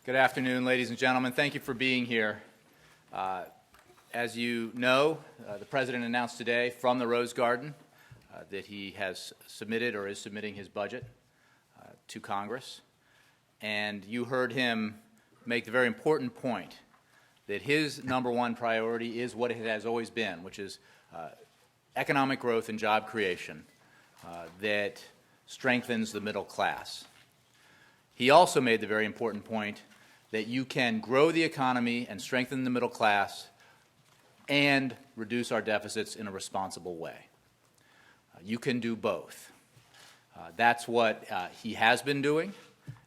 Good afternoon, ladies and gentlemen. Thank you for being here. As you know, the President announced today from the Rose Garden that he has submitted or is submitting his budget to Congress. And you heard him make the very important point that his number one priority is what it has always been, which is economic growth and job creation that strengthens the middle class. He also made the very important point that you can grow the economy and strengthen the middle class and reduce our deficits in a responsible way. You can do both. That's what he has been doing.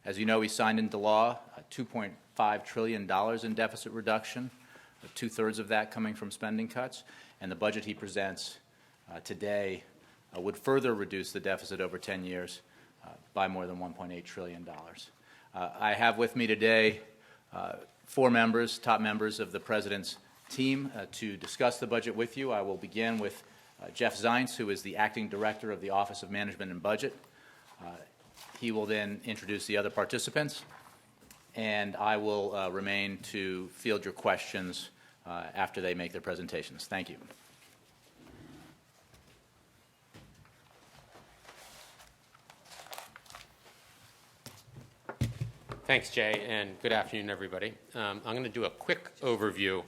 As you know, he signed into law $2.5 trillion in deficit reduction, two-thirds of that coming from spending cuts, and the budget he presents today would further reduce the deficit over 10 years by more than $1.8 trillion. I have with me today four members, top members of the President's team to discuss the budget with you. I will begin with Jeff Zients, who is the Acting Director of the Office of Management and Budget. He will then introduce the other participants, and I will remain to field your questions after they make their presentations. Thank you. Thanks, Jay, and good afternoon, everybody. I'm going to do a quick overview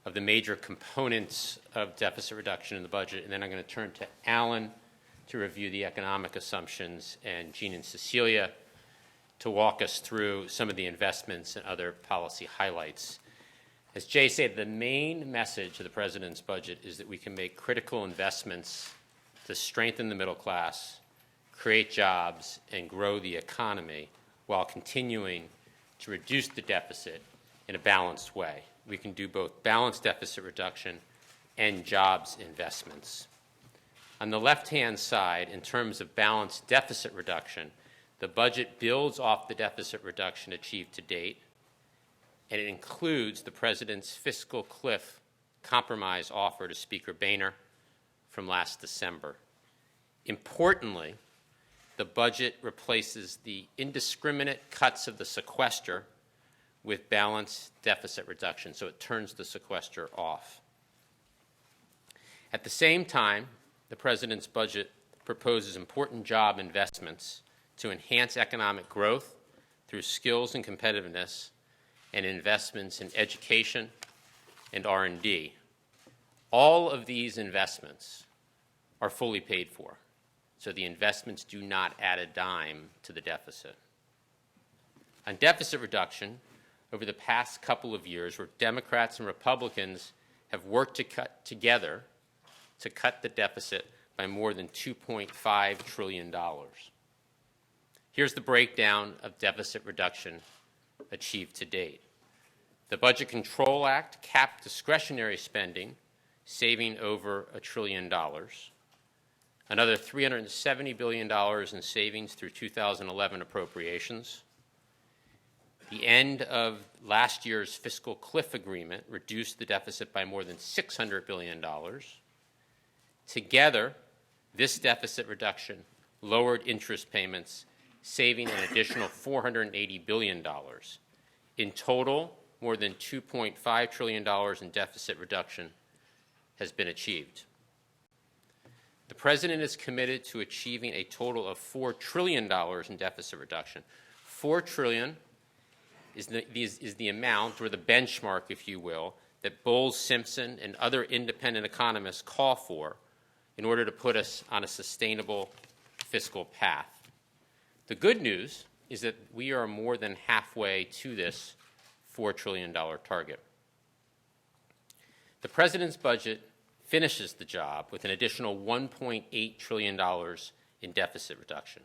of the major components of deficit reduction in the budget, and then I'm going to turn to Alan to review the economic assumptions, and Jean and Cecilia to walk us through some of the investments and other policy highlights. As Jay said, the main message of the President's budget is that we can make critical investments to strengthen the middle class, create jobs, and grow the economy while continuing to reduce the deficit in a balanced way. We can do both balanced deficit reduction and jobs investments. On the left-hand side, in terms of balanced deficit reduction, the budget builds off the deficit reduction achieved to date, and it includes the President's fiscal cliff compromise offer to Speaker Boehner from last December. Importantly, the budget replaces the indiscriminate cuts of the sequester with balanced deficit reduction, so it turns the sequester off. At the same time, the President's budget proposes important job investments to enhance economic growth through skills and competitiveness and investments in education and R&D. All of these investments are fully paid for, so the investments do not add a dime to the deficit. On deficit reduction, over the past couple of years, where Democrats and Republicans have worked together to cut the deficit by more than $2.5 trillion. Here's the breakdown of deficit reduction achieved to date. The Budget Control Act capped discretionary spending, saving over $1 trillion. Another $370 billion in savings through 2011 appropriations. The end of last year's fiscal cliff agreement reduced the deficit by more than $600 billion. Together, this deficit reduction lowered interest payments, saving an additional $480 billion. In total, more than $2.5 trillion in deficit reduction has been achieved. The President is committed to achieving a total of $4 trillion in deficit reduction. $4 trillion is the amount, or the benchmark, if you will, that Bowles Simpson and other independent economists call for in order to put us on a sustainable fiscal path. The good news is that we are more than halfway to this $4 trillion target. The President's budget finishes the job with an additional $1.8 trillion in deficit reduction.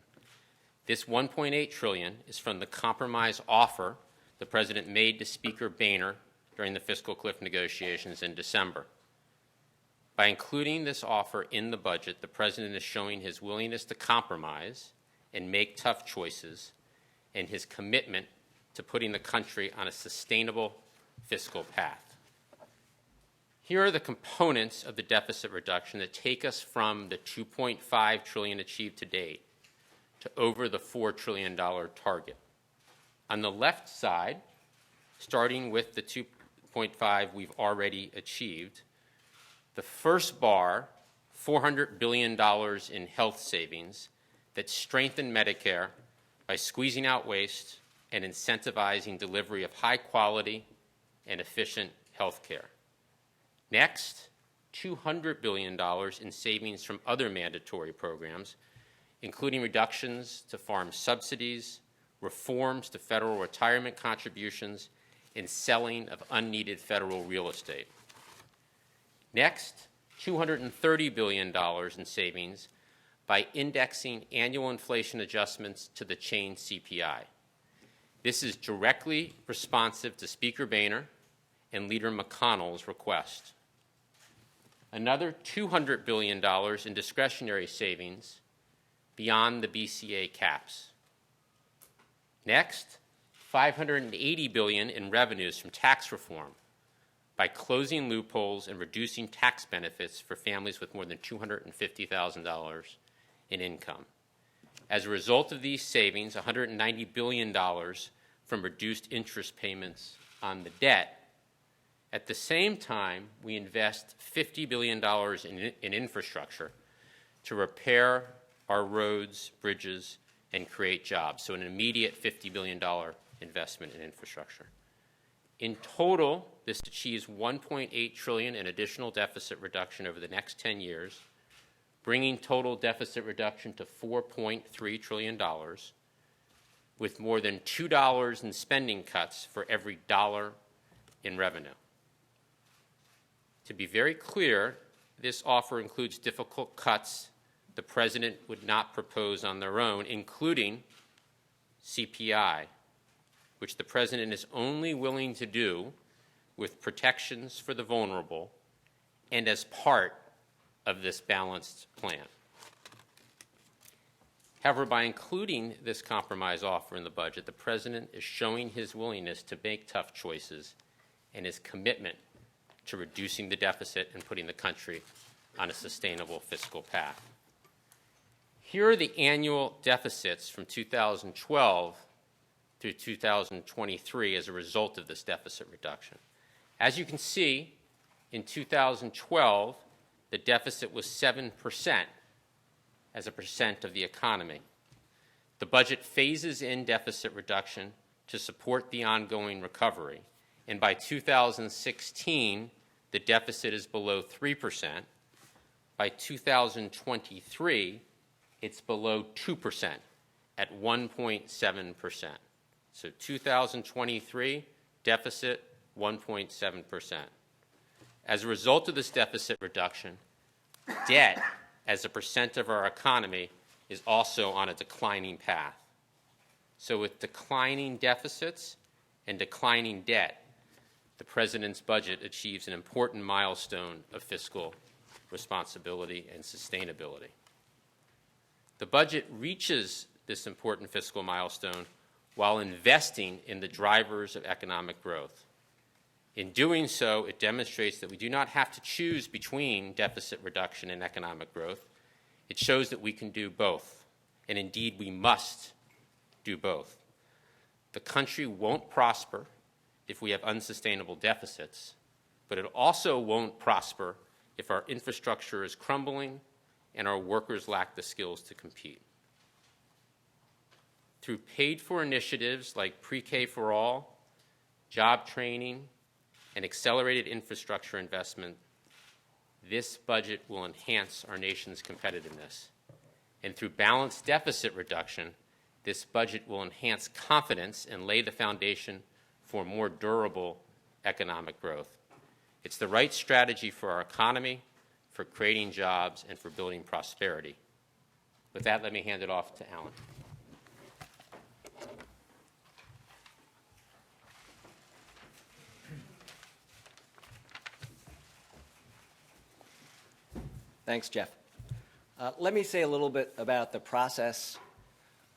This $1.8 trillion is from the compromise offer the President made to Speaker Boehner during the fiscal cliff negotiations in December. By including this offer in the budget, the President is showing his willingness to compromise and make tough choices and his commitment to putting the country on a sustainable fiscal path. Here are the components of the deficit reduction that take us from the $2.5 trillion achieved to date to over the $4 trillion target. On the left side, starting with the 2.5 we've already achieved. The first bar, $400 billion in health savings that strengthen Medicare by squeezing out waste and incentivizing delivery of high quality and efficient health care. Next, $200 billion in savings from other mandatory programs, including reductions to farm subsidies, reforms to federal retirement contributions, and selling of unneeded federal real estate. Next, $230 billion in savings by indexing annual inflation adjustments to the chain CPI. This is directly responsive to Speaker Boehner and Leader McConnell's request. Another $200 billion in discretionary savings beyond the BCA caps. Next, $580 billion in revenues from tax reform by closing loopholes and reducing tax benefits for families with more than $250,000 in income. As a result of these savings, $190 billion from reduced interest payments on the debt. At the same time, we invest $50 billion in infrastructure to repair our roads, bridges, and create jobs. So an immediate $50 billion investment in infrastructure. In total, this achieves $1.8 trillion in additional deficit reduction over the next 10 years, bringing total deficit reduction to $4.3 trillion, with more than $2 in spending cuts for every dollar in revenue. To be very clear, this offer includes difficult cuts the President would not propose on their own, including CPI, which the President is only willing to do with protections for the vulnerable and as part of this balanced plan. However, by including this compromise offer in the budget, the President is showing his willingness to make tough choices and his commitment to reducing the deficit and putting the country on a sustainable fiscal path. Here are the annual deficits from 2012 through 2023 as a result of this deficit reduction. As you can see, in 2012, the deficit was 7% as a percent of the economy. The budget phases in deficit reduction to support the ongoing recovery, and by 2016, the deficit is below 3%. By 2023, it's below 2% at 1.7%. So 2023, deficit 1.7%. As a result of this deficit reduction, debt as a percent of our economy is also on a declining path. So with declining deficits and declining debt, the President's budget achieves an important milestone of fiscal responsibility and sustainability. The budget reaches this important fiscal milestone while investing in the drivers of economic growth. In doing so, it demonstrates that we do not have to choose between deficit reduction and economic growth. It shows that we can do both, and indeed we must do both. The country won't prosper if we have unsustainable deficits, but it also won't prosper if our infrastructure is crumbling and our workers lack the skills to compete. Through paid-for initiatives like Pre-K for All, job training, and accelerated infrastructure investment, this budget will enhance our nation's competitiveness. And through balanced deficit reduction, this budget will enhance confidence and lay the foundation for more durable economic growth. It's the right strategy for our economy, for creating jobs, and for building prosperity. With that, let me hand it off to Alan. Thanks, Jeff. Let me say a little bit about the process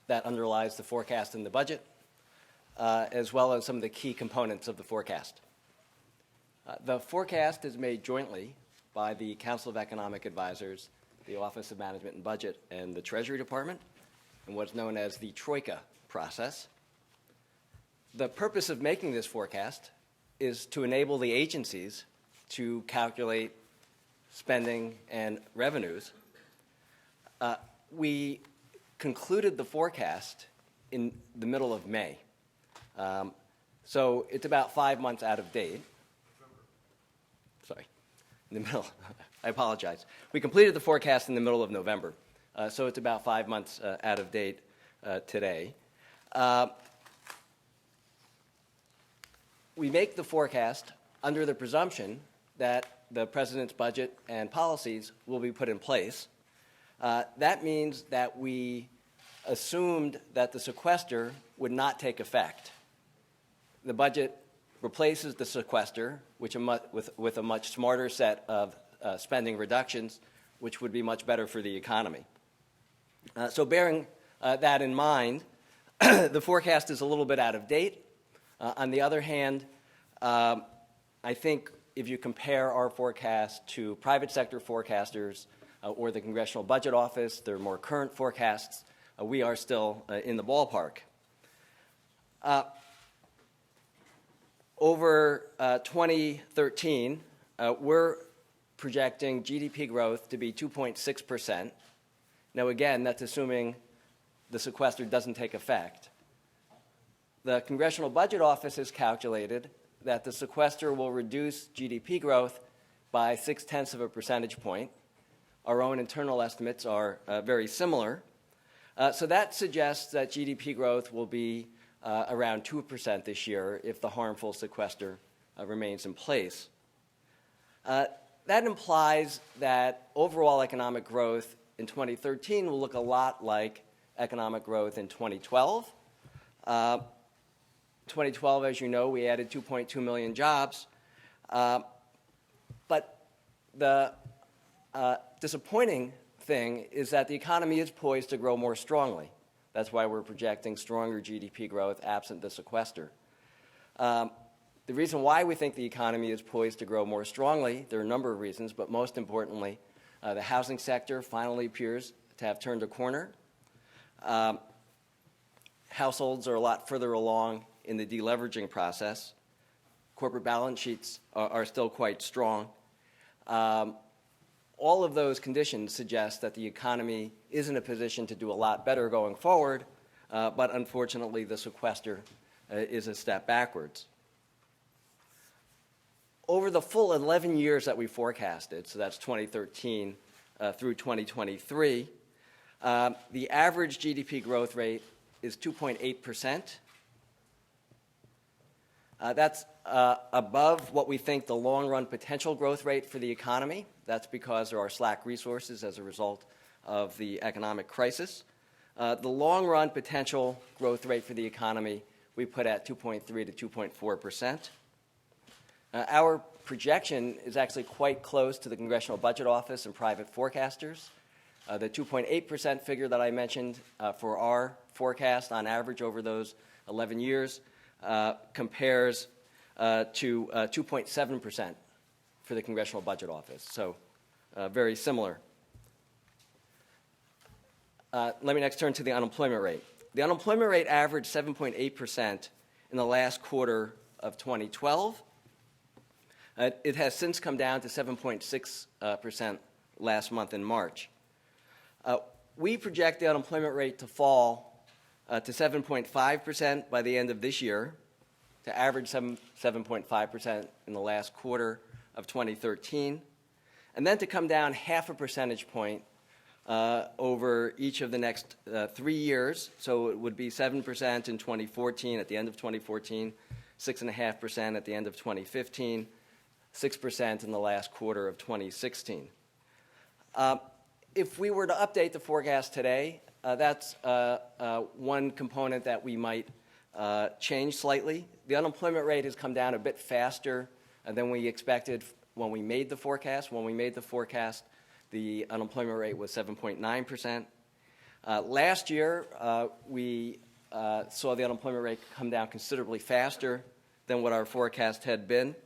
that underlies the forecast in the budget, as well as some of the key components of the forecast. The forecast is made jointly by the Council of Economic Advisors, the Office of Management and Budget, and the Treasury Department, and what's known as the Troika process. The purpose of making this forecast is to enable the agencies to calculate spending and revenues. We concluded the forecast in the middle of May. So it's about 5 months out of date. Sorry, in the middle. I apologize. We completed the forecast in the middle of November. So it's about 5 months out of date today. We make the forecast under the presumption that the President's budget and policies will be put in place. That means that we assumed that the sequester would not take effect. The budget replaces the sequester with a much smarter set of spending reductions, which would be much better for the economy. So bearing that in mind, the forecast is a little bit out of date. On the other hand, I think if you compare our forecast to private sector forecasters or the Congressional Budget Office, their more current forecasts, we are still in the ballpark. Over 2013, we're projecting GDP growth to be 2.6%. Now, again, that's assuming the sequester doesn't take effect. The Congressional Budget Office has calculated that the sequester will reduce GDP growth by 0.6 of a percentage point. Our own internal estimates are very similar. So that suggests that GDP growth will be around 2% this year if the harmful sequester remains in place. That implies that overall economic growth in 2013 will look a lot like economic growth in 2012. 2012, as you know, we added 2.2 million jobs. But the disappointing thing is that the economy is poised to grow more strongly. That's why we're projecting stronger GDP growth absent the sequester. The reason why we think the economy is poised to grow more strongly, there are a number of reasons, but most importantly, the housing sector finally appears to have turned a corner. Households are a lot further along in the deleveraging process. Corporate balance sheets are still quite strong. All of those conditions suggest that the economy is in a position to do a lot better going forward, but unfortunately the sequester is a step backwards. Over the full 11 years that we forecasted, so that's 2013 through 2023, the average GDP growth rate is 2.8%. That's above what we think the long-run potential growth rate for the economy. That's because there are slack resources as a result of the economic crisis. The long-run potential growth rate for the economy we put at 2.3 to 2.4%. Our projection is actually quite close to the Congressional Budget Office and private forecasters. The 2.8% figure that I mentioned for our forecast on average over those 11 years compares to 2.7% for the Congressional Budget Office, so very similar. Let me next turn to the unemployment rate. The unemployment rate averaged 7.8% in the last quarter of 2012. It has since come down to 7.6% last month in March. We project the unemployment rate to fall to 7.5% by the end of this year, to average 7.5% in the last quarter of 2013, and then to come down half a percentage point over each of the next 3 years. So it would be 7% in 2014, at the end of 2014, 6.5% at the end of 2015, 6% in the last quarter of 2016. If we were to update the forecast today, that's one component that we might change slightly. The unemployment rate has come down a bit faster than we expected when we made the forecast. When we made the forecast, the unemployment rate was 7.9%. Last year, we saw the unemployment rate come down considerably faster than what our forecast had been.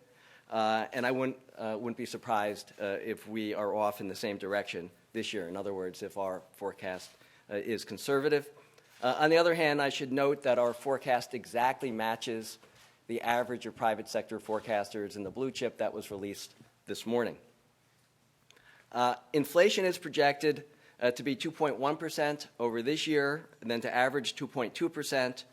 And I wouldn't be surprised if we are off in the same direction this year. In other words, if our forecast is conservative. On the other hand, I should note that our forecast exactly matches the average of private sector forecasters in the blue chip that was released this morning. Inflation is projected to be 2.1% over this year, and then to average 2.2%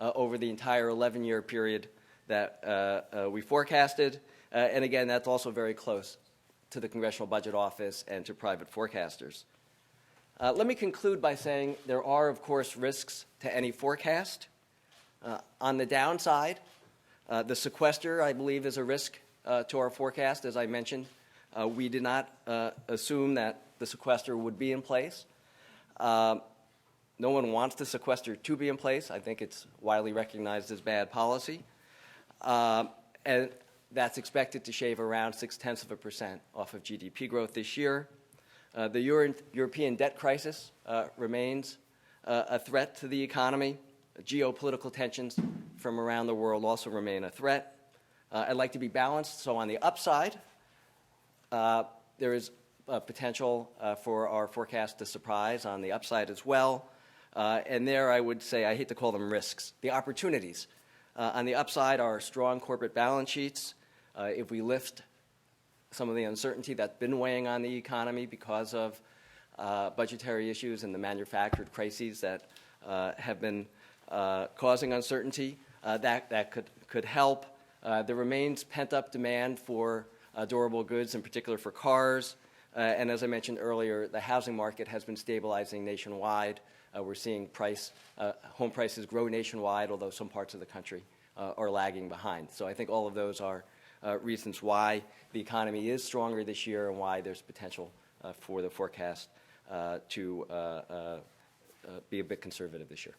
over the entire 11-year period that we forecasted. And again, that's also very close to the Congressional Budget Office and to private forecasters. Let me conclude by saying there are, of course, risks to any forecast. On the downside, the sequester, I believe, is a risk to our forecast. As I mentioned, we did not assume that the sequester would be in place. No one wants the sequester to be in place. I think it's widely recognized as bad policy. And that's expected to shave around 0.6% off of GDP growth this year. The European debt crisis remains a threat to the economy. Geopolitical tensions from around the world also remain a threat. I'd like to be balanced, so on the upside, there is potential for our forecast to surprise on the upside as well. And there I would say, I hate to call them risks, the opportunities. On the upside are strong corporate balance sheets. If we lift some of the uncertainty that's been weighing on the economy because of budgetary issues and the manufactured crises that have been causing uncertainty, that could help. There remains pent-up demand for durable goods, in particular for cars. And as I mentioned earlier, the housing market has been stabilizing nationwide. We're seeing home prices grow nationwide, although some parts of the country are lagging behind. So I think all of those are reasons why the economy is stronger this year and why there's potential for the forecast to be a bit conservative this year.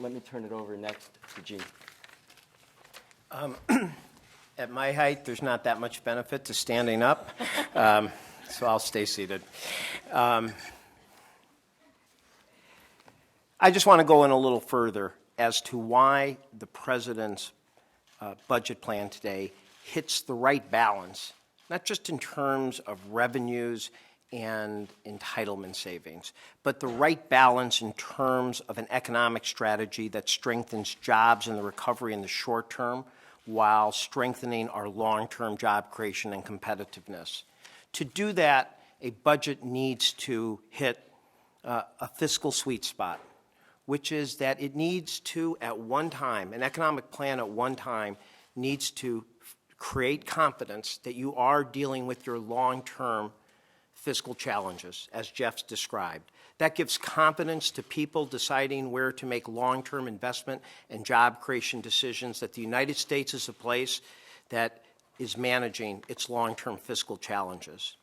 Let me turn it over next to Gene. At my height, there's not that much benefit to standing up, so I'll stay seated. I just want to go in a little further as to why the President's budget plan today hits the right balance, not just in terms of revenues and entitlement savings, but the right balance in terms of an economic strategy that strengthens jobs and the recovery in the short term while strengthening our long-term job creation and competitiveness. To do that, a budget needs to hit a fiscal sweet spot, which is that it needs to, at one time, an economic plan at one time needs to create confidence that you are dealing with your long-term fiscal challenges, as Jeff's described. That gives confidence to people deciding where to make long-term investment and job creation decisions, that the United States is a place that is managing its long-term fiscal challenges.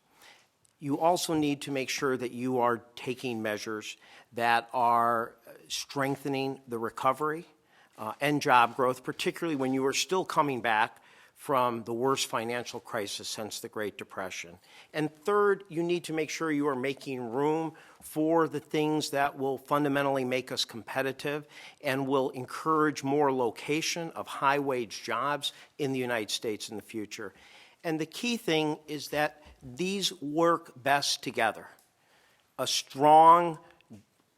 You also need to make sure that you are taking measures that are strengthening the recovery and job growth, particularly when you are still coming back from the worst financial crisis since the Great Depression. And third, you need to make sure you are making room for the things that will fundamentally make us competitive and will encourage more location of high-wage jobs in the United States in the future. And the key thing is that these work best together. A strong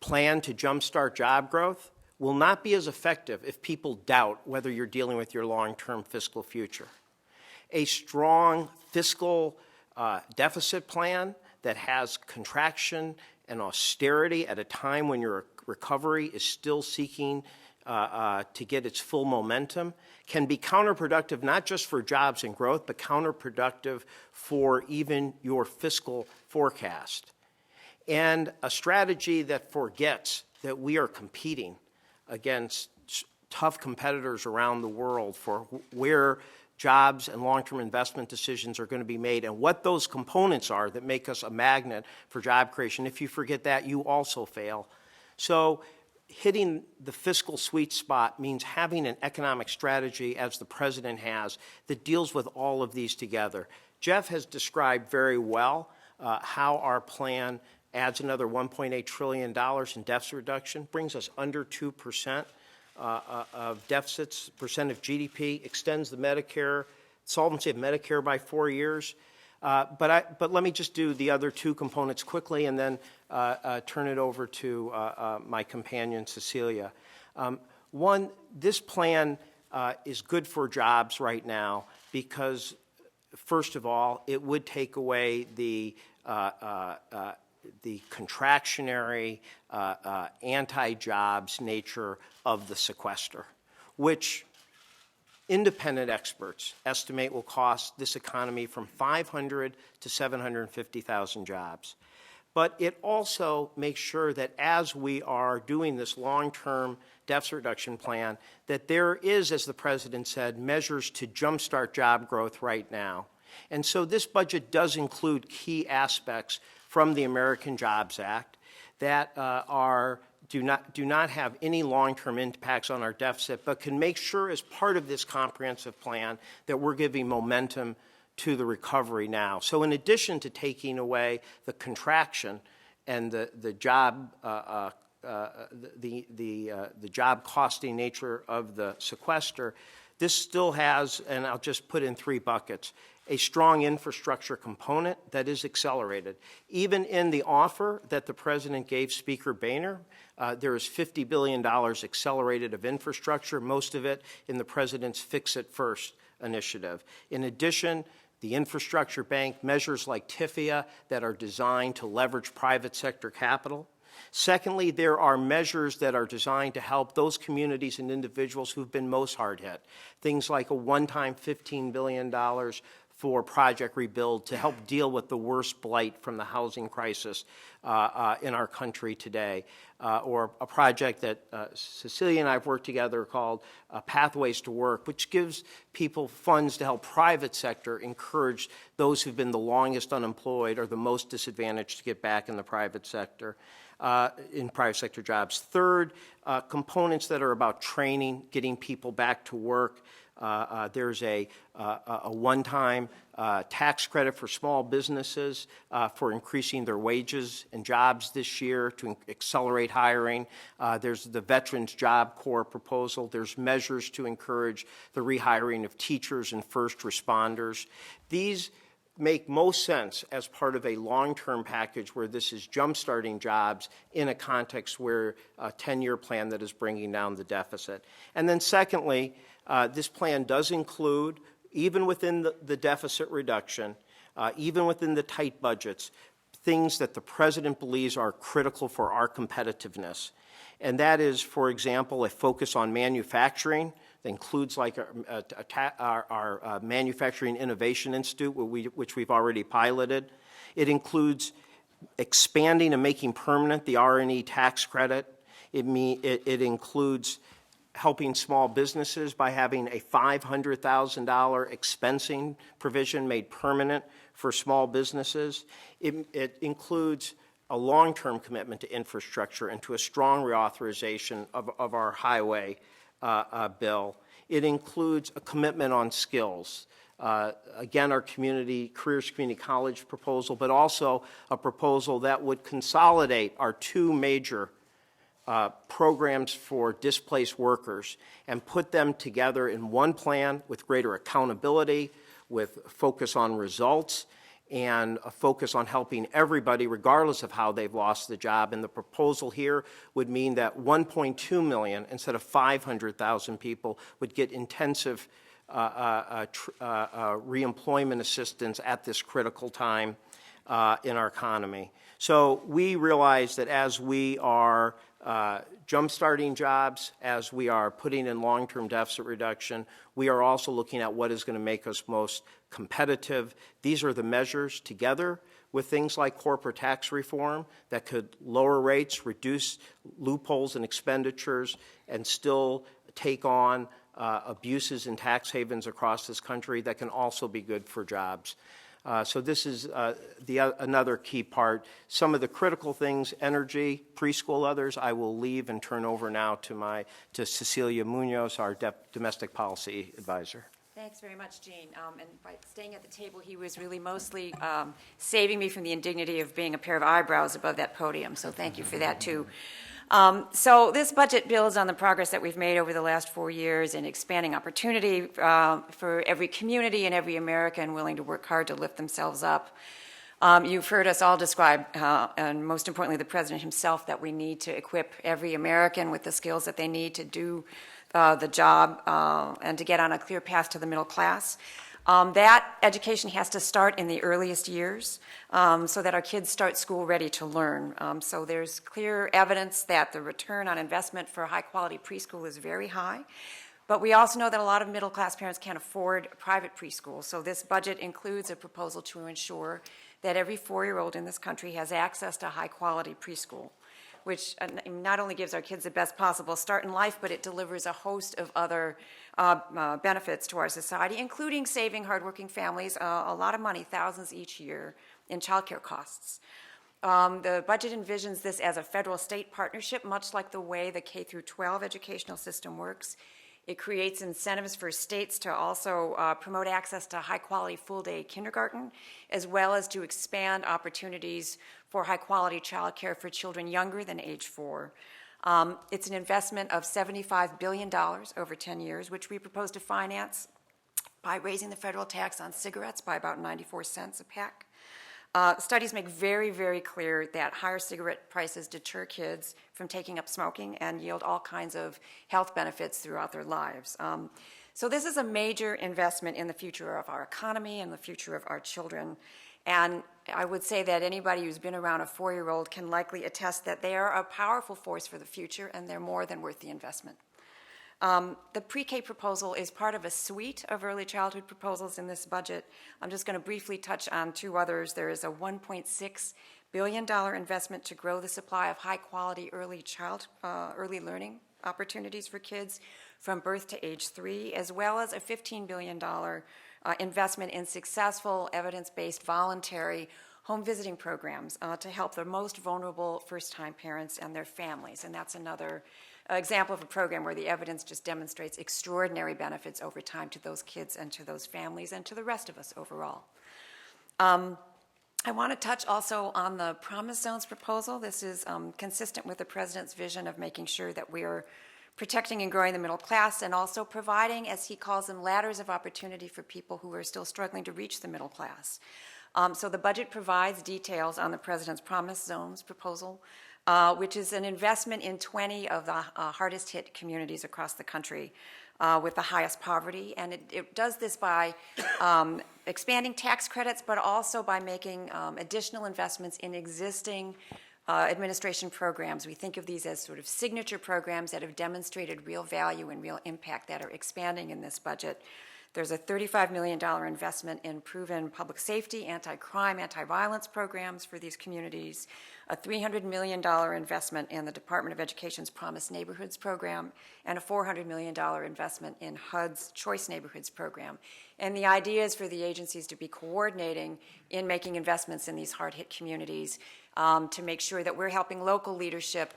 plan to jumpstart job growth will not be as effective if people doubt whether you're dealing with your long-term fiscal future. A strong fiscal deficit plan that has contraction and austerity at a time when your recovery is still seeking to get its full momentum can be counterproductive not just for jobs and growth, but counterproductive for even your fiscal forecast. And a strategy that forgets that we are competing against tough competitors around the world for where jobs and long-term investment decisions are going to be made and what those components are that make us a magnet for job creation. If you forget that, you also fail. So hitting the fiscal sweet spot means having an economic strategy, as the President has, that deals with all of these together. Jeff has described very well how our plan adds another $1.8 trillion in deficit reduction, brings us under 2% of deficits, percent of GDP, extends the Medicare, solvency of Medicare by 4 years. But let me just do the other two components quickly and then turn it over to my companion, Cecilia. One, this plan is good for jobs right now because, first of all, it would take away the contractionary, anti-jobs nature of the sequester, which independent experts estimate will cost this economy from 500 to 750,000 jobs. But it also makes sure that as we are doing this long-term deficit reduction plan, that there is, as the President said, measures to jumpstart job growth right now. And so this budget does include key aspects from the American Jobs Act that do not have any long-term impacts on our deficit, but can make sure as part of this comprehensive plan that we're giving momentum to the recovery now. So in addition to taking away the contraction and the job the job costing nature of the sequester, this still has, and I'll just put in three buckets, a strong infrastructure component that is accelerated. Even in the offer that the President gave Speaker Boehner, there is $50 billion accelerated of infrastructure, most of it in the President's Fix It First initiative. In addition, the infrastructure bank, measures like TIFIA that are designed to leverage private sector capital. Secondly, there are measures that are designed to help those communities and individuals who've been most hard hit. Things like a one-time $15 billion for Project Rebuild to help deal with the worst blight from the housing crisis in our country today, or a project that Cecilia and I have worked together called Pathways to Work, which gives people funds to help private sector encourage those who've been the longest unemployed or the most disadvantaged to get back in the private sector. In private sector jobs. Third, components that are about training, getting people back to work. There's a one-time tax credit for small businesses for increasing their wages and jobs this year to accelerate hiring. There's the Veterans Job Corps proposal. There's measures to encourage the rehiring of teachers and first responders. These make most sense as part of a long-term package where this is jump-starting jobs in a context where a 10-year plan that is bringing down the deficit. And then secondly, this plan does include, even within the deficit reduction, even within the tight budgets, things that the President believes are critical for our competitiveness. And that is, for example, a focus on manufacturing that includes like our Manufacturing Innovation Institute, which we've already piloted. It includes expanding and making permanent the R&E tax credit. It includes helping small businesses by having a $500,000 expensing provision made permanent for small businesses. It includes a long-term commitment to infrastructure and to a strong reauthorization of our highway bill. It includes a commitment on skills. Again, our Careers Community College proposal, but also a proposal that would consolidate our two major programs for displaced workers and put them together in one plan with greater accountability, with focus on results, and a focus on helping everybody regardless of how they've lost the job. And the proposal here would mean that 1.2 million instead of 500,000 people would get intensive reemployment assistance at this critical time in our economy. So we realize that as we are jump-starting jobs, as we are putting in long-term deficit reduction, we are also looking at what is going to make us most competitive. These are the measures together with things like corporate tax reform that could lower rates, reduce loopholes in expenditures, and still take on abuses in tax havens across this country that can also be good for jobs. So this is another key part. Some of the critical things, energy, preschool, others, I will leave and turn over now to Cecilia Muñoz, our domestic policy advisor. Thanks very much, Gene. And by staying at the table, he was really mostly saving me from the indignity of being a pair of eyebrows above that podium. So thank you for that, too. So this budget builds on the progress that we've made over the last 4 years in expanding opportunity for every community and every American willing to work hard to lift themselves up. You've heard us all describe, and most importantly the President himself, that we need to equip every American with the skills that they need to do the job and to get on a clear path to the middle class. That education has to start in the earliest years so that our kids start school ready to learn. So there's clear evidence that the return on investment for high-quality preschool is very high. But we also know that a lot of middle-class parents can't afford private preschool. So this budget includes a proposal to ensure that every 4-year-old in this country has access to high-quality preschool, which not only gives our kids the best possible start in life, but it delivers a host of other benefits to our society, including saving hardworking families a lot of money, thousands each year, in childcare costs. The budget envisions this as a federal-state partnership, much like the way the K-12 educational system works. It creates incentives for states to also promote access to high-quality full-day kindergarten, as well as to expand opportunities for high-quality childcare for children younger than age 4. It's an investment of $75 billion over 10 years, which we propose to finance by raising the federal tax on cigarettes by about 94 cents a pack. Studies make very, very clear that higher cigarette prices deter kids from taking up smoking and yield all kinds of health benefits throughout their lives. So this is a major investment in the future of our economy and the future of our children. And I would say that anybody who's been around a 4-year-old can likely attest that they are a powerful force for the future, and they're more than worth the investment. The pre-K proposal is part of a suite of early childhood proposals in this budget. I'm just going to briefly touch on 2 others. There is a $1.6 billion investment to grow the supply of high-quality early learning opportunities for kids from birth to age 3, as well as a $15 billion investment in successful, evidence-based, voluntary home visiting programs to help the most vulnerable first-time parents and their families. And that's another example of a program where the evidence just demonstrates extraordinary benefits over time to those kids and to those families and to the rest of us overall. I want to touch also on the Promise Zones proposal. This is consistent with the President's vision of making sure that we are protecting and growing the middle class and also providing, as he calls them, ladders of opportunity for people who are still struggling to reach the middle class. So the budget provides details on the President's Promise Zones proposal, which is an investment in 20 of the hardest hit communities across the country with the highest poverty. And it does this by expanding tax credits, but also by making additional investments in existing administration programs. We think of these as sort of signature programs that have demonstrated real value and real impact that are expanding in this budget. There's a $35 million investment in proven public safety, anti-crime, anti-violence programs for these communities, a $300 million investment in the Department of Education's Promise Neighborhoods program, and a $400 million investment in HUD's Choice Neighborhoods program. And the idea is for the agencies to be coordinating in making investments in these hard-hit communities to make sure that we're helping local leadership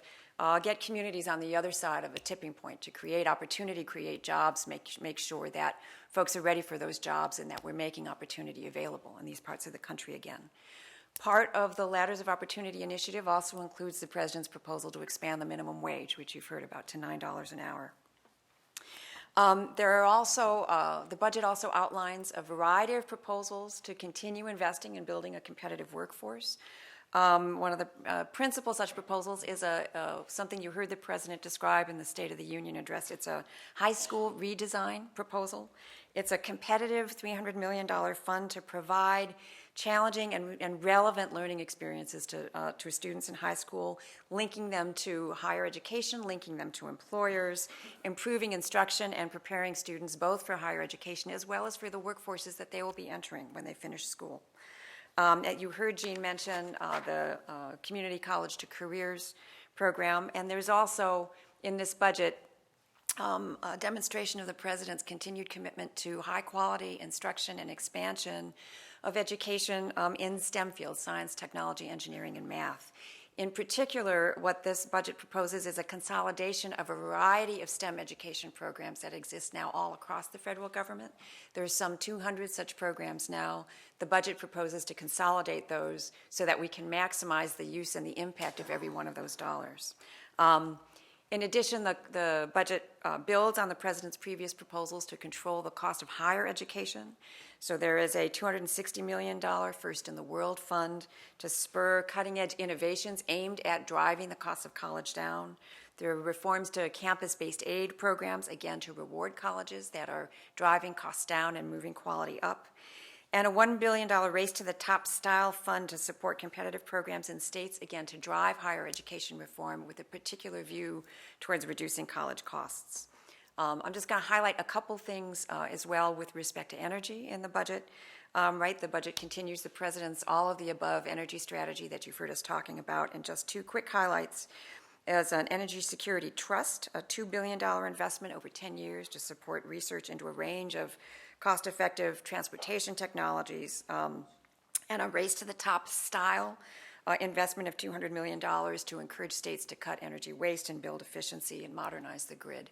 get communities on the other side of a tipping point to create opportunity, create jobs, make sure that folks are ready for those jobs and that we're making opportunity available in these parts of the country again. Part of the Ladders of Opportunity initiative also includes the President's proposal to expand the minimum wage, which you've heard about, to $9 an hour. The budget also outlines a variety of proposals to continue investing in building a competitive workforce. One of the principal such proposals is something you heard the President describe in the State of the Union address. It's a high school redesign proposal. It's a competitive $300 million fund to provide challenging and relevant learning experiences to students in high school, linking them to higher education, linking them to employers, improving instruction and preparing students both for higher education as well as for the workforces that they will be entering when they finish school. You heard Jean mention the Community College to Careers program, and there's also in this budget a demonstration of the President's continued commitment to high-quality instruction and expansion of education in STEM fields, science, technology, engineering, and math. In particular, what this budget proposes is a consolidation of a variety of STEM education programs that exist now all across the federal government. There's some 200 such programs now. The budget proposes to consolidate those so that we can maximize the use and the impact of every one of those dollars. In addition, the budget builds on the president's previous proposals to control the cost of higher education. So there is a $260 million First in the World fund to spur cutting-edge innovations aimed at driving the cost of college down. There are reforms to campus-based aid programs, again, to reward colleges that are driving costs down and moving quality up. And a $1 billion Race to the Top style fund to support competitive programs in states, again, to drive higher education reform with a particular view towards reducing college costs. I'm just going to highlight a couple things as well with respect to energy in the budget. The budget continues the president's all of the above energy strategy that you've heard us talking about, and just two quick highlights. As an energy security trust, a $2 billion investment over 10 years to support research into a range of cost-effective transportation technologies, and a Race to the Top style investment of $200 million to encourage states to cut energy waste and build efficiency and modernize the grid.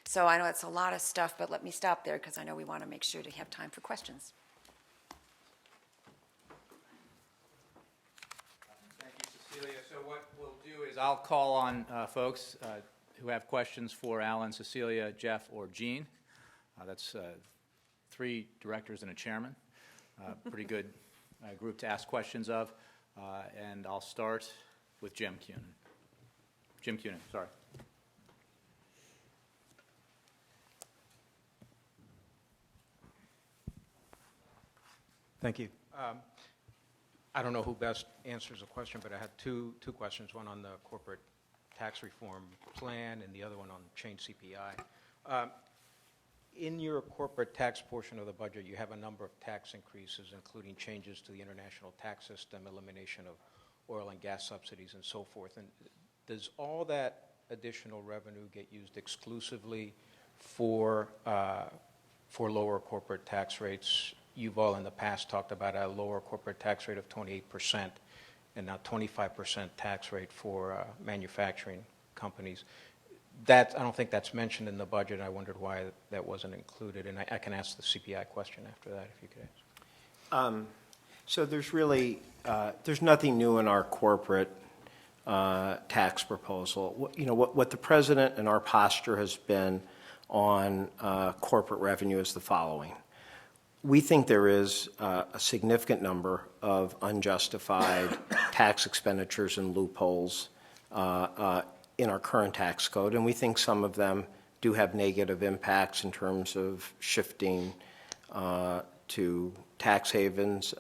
So I know it's a lot of stuff, but let me stop there because I know we want to make sure to have time for questions. Thank you, Cecilia. So what we'll do is I'll call on folks who have questions for Alan, Cecilia, Jeff, or Jean. That's 3 directors and a chairman. Pretty good group to ask questions of. And I'll start with Jim Cunin. Jim Cunin, sorry. Thank you. I don't know who best answers the question, but I had two questions, one on the corporate tax reform plan and the other one on change CPI. In your corporate tax portion of the budget, you have a number of tax increases, including changes to the international tax system, elimination of oil and gas subsidies, and so forth. And does all that additional revenue get used exclusively for lower corporate tax rates? You've all in the past talked about a lower corporate tax rate of 28% and now 25% tax rate for manufacturing companies. I don't think that's mentioned in the budget. I wondered why that wasn't included, and I can ask the CPI question after that, if you could answer. So there's really, there's nothing new in our corporate tax proposal. What the president and our posture has been on corporate revenue is the following. We think there is a significant number of unjustified tax expenditures and loopholes in our current tax code, and we think some of them do have negative impacts in terms of shifting to tax havens,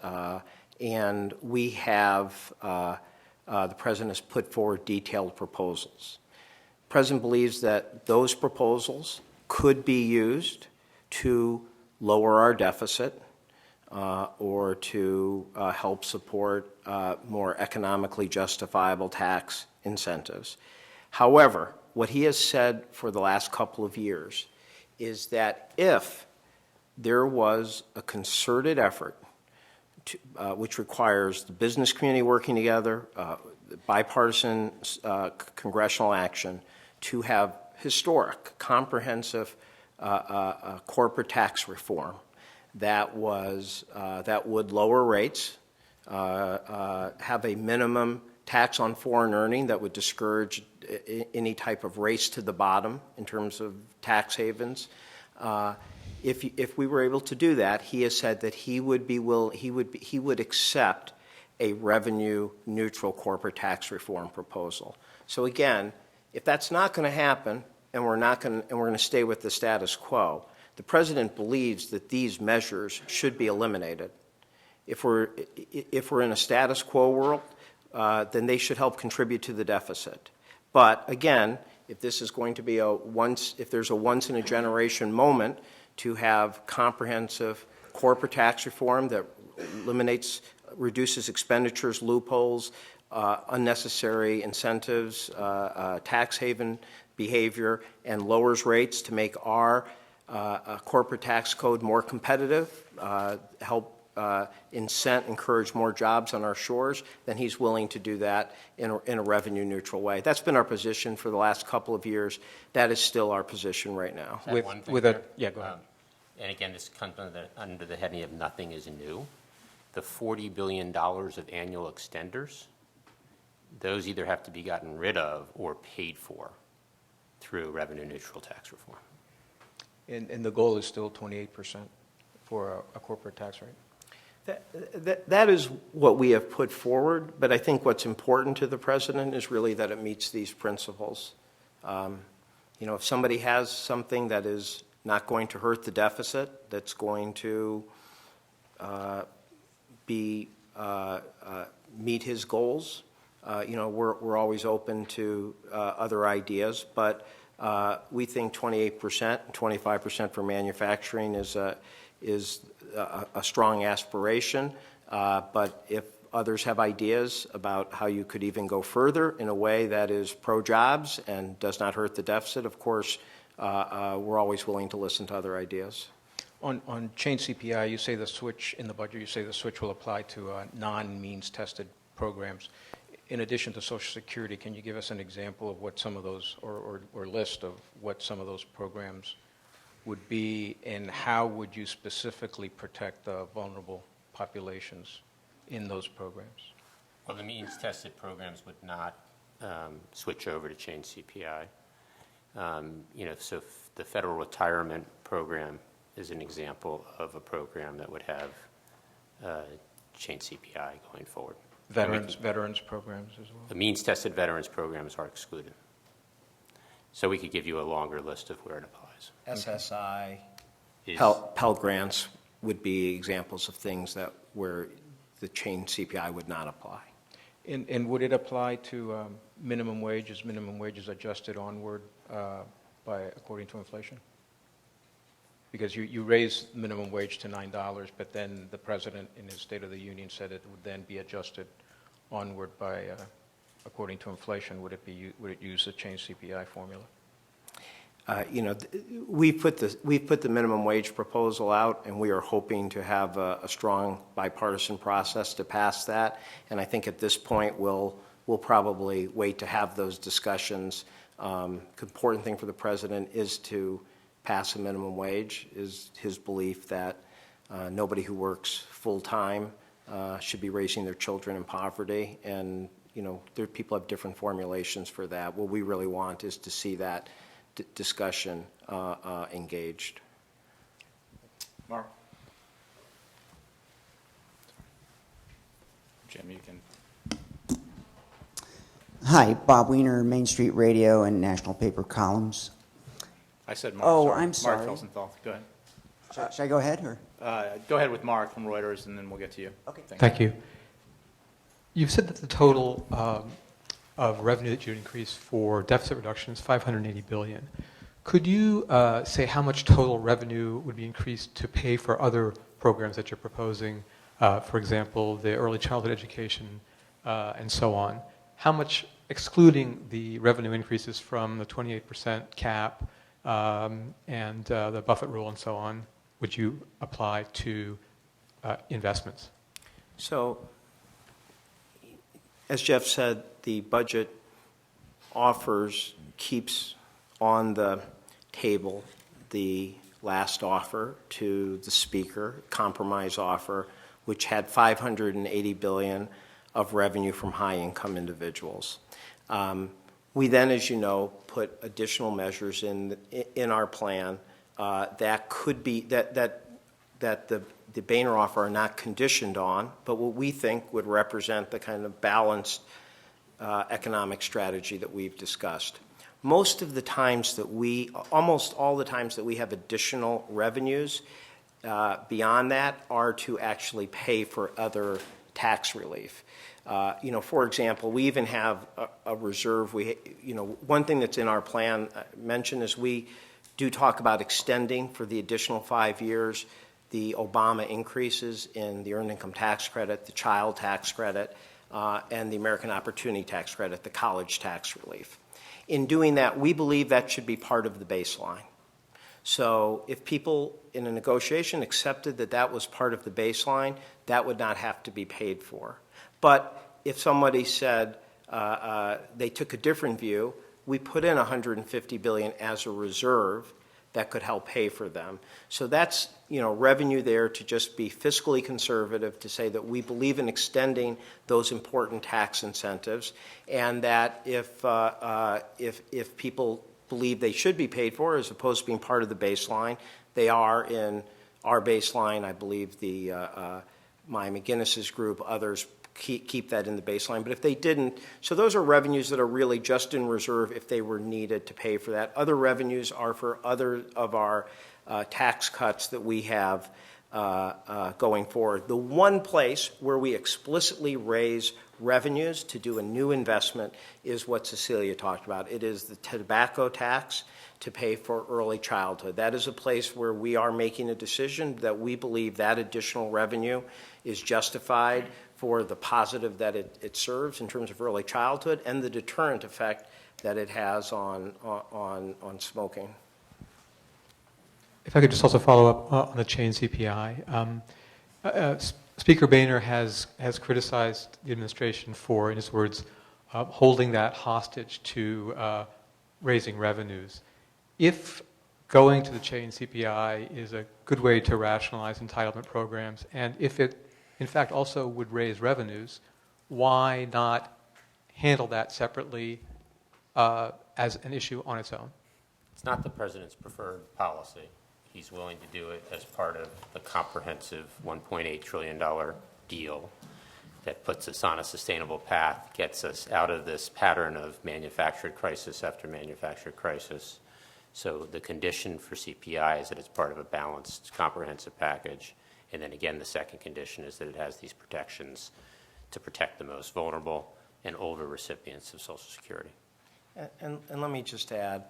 and we have, the president has put forward detailed proposals. The president believes that those proposals could be used to lower our deficit or to help support more economically justifiable tax incentives. However, what he has said for the last couple of years is that if there was a concerted effort to, which requires the business community working together, bipartisan congressional action, to have historic, comprehensive corporate tax reform that would lower rates, have a minimum tax on foreign earning that would discourage any type of race to the bottom in terms of tax havens. If we were able to do that, he has said that he would accept a revenue neutral corporate tax reform proposal. So again, if that's not going to happen, and we're going to stay with the status quo, the president believes that these measures should be eliminated. If we're in a status quo world, then they should help contribute to the deficit. But again, if this is going to be if there's a once in a generation moment to have comprehensive corporate tax reform that reduces expenditures, loopholes, unnecessary incentives, tax haven behavior, and lowers rates to make our corporate tax code more competitive, help encourage more jobs on our shores, then he's willing to do that in a revenue neutral way. That's been our position for the last couple of years. That is still our position right now. Go ahead. And again, this comes under the heading of nothing is new. The $40 billion of annual extenders those either have to be gotten rid of or paid for through revenue-neutral tax reform. And the goal is still 28% for a corporate tax rate? That is what we have put forward, but I think what's important to the president is really that it meets these principles. If somebody has something that is not going to hurt the deficit, that's going to meet his goals, we're always open to other ideas, but we think 28%, 25% for manufacturing is a strong aspiration, but if others have ideas about how you could even go further in a way that is pro-jobs and does not hurt the deficit, of course, we're always willing to listen to other ideas. On change CPI, you say the switch in the budget, you say the switch will apply to non-means tested programs. In addition to Social Security, can you give us an example of what some of those, or list of what some of those programs would be, and how would you specifically protect the vulnerable populations in those programs? Well, the means-tested programs would not switch over to change CPI. So the federal retirement program is an example of a program that would have change CPI going forward. Veterans programs as well? The means-tested veterans programs are excluded. So we could give you a longer list of where it applies. SSI, Is- Pell Grants would be examples of things where the change CPI would not apply. And would it apply to minimum wages adjusted onward according to inflation? Because you raised minimum wage to $9, but then the president in his State of the Union said it would then be adjusted onward according to inflation. Would it use the change CPI formula? We put the minimum wage proposal out, and we are hoping to have a strong bipartisan process to pass that. And I think at this point we'll probably wait to have those discussions. The important thing for the president is to pass a minimum wage. Is his belief that nobody who works full time should be raising their children in poverty, and people have different formulations for that. What we really want is to see that discussion engaged. Mark? Jim, you can. Hi, Bob Wiener, Main Street Radio and National Paper Columns. I said Mark. Oh, sorry. I'm sorry. Mark Felsenthal. Go ahead. Should I go ahead, or? Go ahead with Mark from Reuters, and then we'll get to you. Okay. Thank you. You've said that the total of revenue that you'd increase for deficit reduction is $580 billion. Could you say how much total revenue would be increased to pay for other programs that you're proposing, for example, the early childhood education and so on? How much, excluding the revenue increases from the 28% cap and the Buffett rule and so on, would you apply to investments? So, as Jeff said, the budget keeps on the table the last offer to the Speaker, compromise offer, which had $580 billion of revenue from high-income individuals. We then, as you know, put additional measures in our plan that could be that the Boehner offer are not conditioned on, but what we think would represent the kind of balanced economic strategy that we've discussed. Almost all the times that we have additional revenues beyond that are to actually pay for other tax relief. For example, we even have a reserve. One thing that's in our plan mentioned is we do talk about extending for the additional 5 years the Obama increases in the Earned Income Tax Credit, the Child Tax Credit, and the American Opportunity Tax Credit, the college tax relief. In doing that, we believe that should be part of the baseline. So if people in a negotiation accepted that that was part of the baseline, that would not have to be paid for. But if somebody said they took a different view, we put in $150 billion as a reserve that could help pay for them. So that's, revenue there to just be fiscally conservative, to say that we believe in extending those important tax incentives, and that if people believe they should be paid for, as opposed to being part of the baseline, they are in our baseline. I believe the my McGinnis's group, others keep that in the baseline. But if they didn't, so those are revenues that are really just in reserve if they were needed to pay for that. Other revenues are for other of our tax cuts that we have going forward. The one place where we explicitly raise revenues to do a new investment is what Cecilia talked about. It is the tobacco tax to pay for early childhood. That is a place where we are making a decision that we believe that additional revenue is justified for the positive that it serves in terms of early childhood and the deterrent effect that it has on smoking. If I could just also follow up on the chain CPI. Speaker Boehner has criticized the administration for, in his words, holding that hostage to raising revenues. If going to the chain CPI is a good way to rationalize entitlement programs, and if it, in fact, also would raise revenues, why not handle that separately as an issue on its own? It's not the president's preferred policy. He's willing to do it as part of a comprehensive $1.8 trillion deal that puts us on a sustainable path, gets us out of this pattern of manufactured crisis after manufactured crisis. So the condition for CPI is that it's part of a balanced, comprehensive package. And then again, the second condition is that it has these protections to protect the most vulnerable and older recipients of Social Security. And let me just add,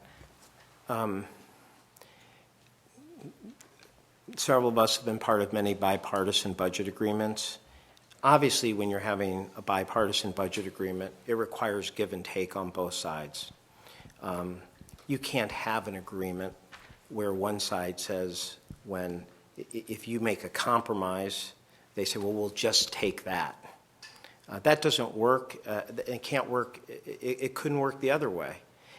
several of us have been part of many bipartisan budget agreements. Obviously, when you're having a bipartisan budget agreement, it requires give and take on both sides. You can't have an agreement where one side says, if you make a compromise, they say, well, we'll just take that. That doesn't work. It can't work. It couldn't work the other way.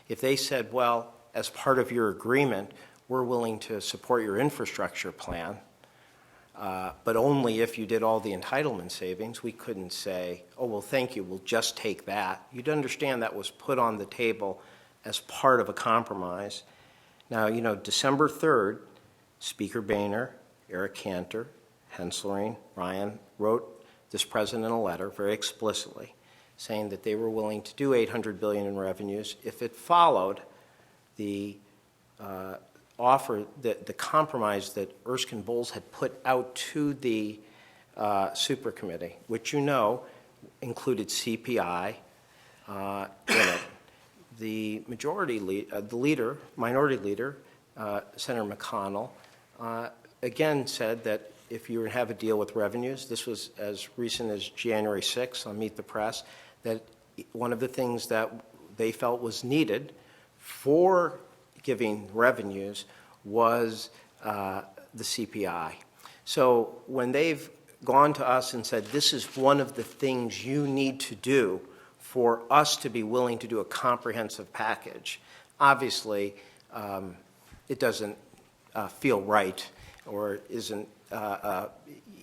If they said, well, as part of your agreement, we're willing to support your infrastructure plan, but only if you did all the entitlement savings, we couldn't say, oh, well, thank you, we'll just take that. You'd understand that was put on the table as part of a compromise. Now, December 3rd, Speaker Boehner, Eric Cantor, Henslerling, Ryan wrote this president a letter very explicitly saying that they were willing to do $800 billion in revenues if it followed the offer, the compromise that Erskine Bowles had put out to the super committee, which included CPI in it. The minority leader, Senator McConnell, again said that if you have a deal with revenues, this was as recent as January 6th on Meet the Press, that one of the things that they felt was needed for giving revenues was the CPI. So when they've gone to us and said, this is one of the things you need to do for us to be willing to do a comprehensive package, obviously it doesn't feel right or isn't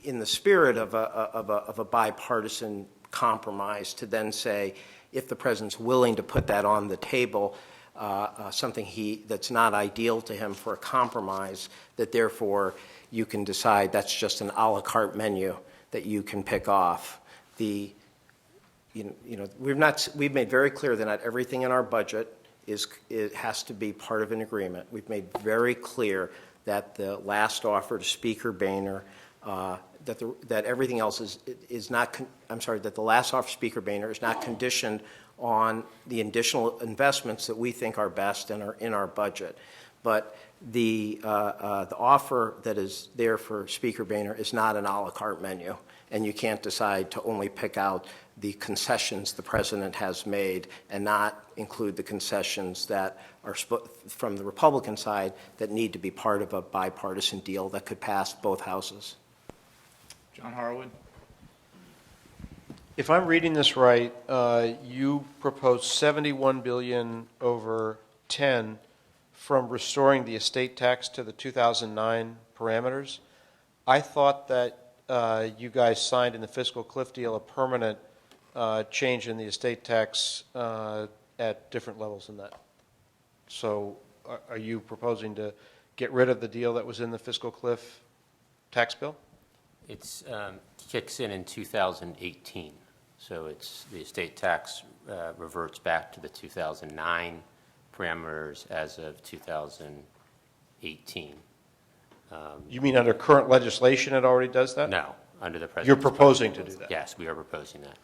in the spirit of a bipartisan compromise to then say, if the president's willing to put that on the table, something that's not ideal to him for a compromise, that therefore you can decide that's just an a la carte menu that you can pick off. We've made very clear that not everything in our budget has to be part of an agreement. We've made very clear that the last offer to Speaker Boehner, that everything else is not. That the last offer to Speaker Boehner is not conditioned on the additional investments that we think are best and are in our budget. But the offer that is there for Speaker Boehner is not an a la carte menu, and you can't decide to only pick out the concessions the president has made and not include the concessions that are from the Republican side that need to be part of a bipartisan deal that could pass both houses. John Harwood. If I'm reading this right, you propose $71 billion over 10 from restoring the estate tax to the 2009 parameters. I thought that you guys signed in the fiscal cliff deal a permanent change in the estate tax at different levels than that. So are you proposing to get rid of the deal that was in the fiscal cliff tax bill? It's kicks in 2018, so it's the estate tax reverts back to the 2009 parameters as of 2018. You mean under current legislation it already does that? No, under the president's You're proposing to do that? Yes, we are proposing that.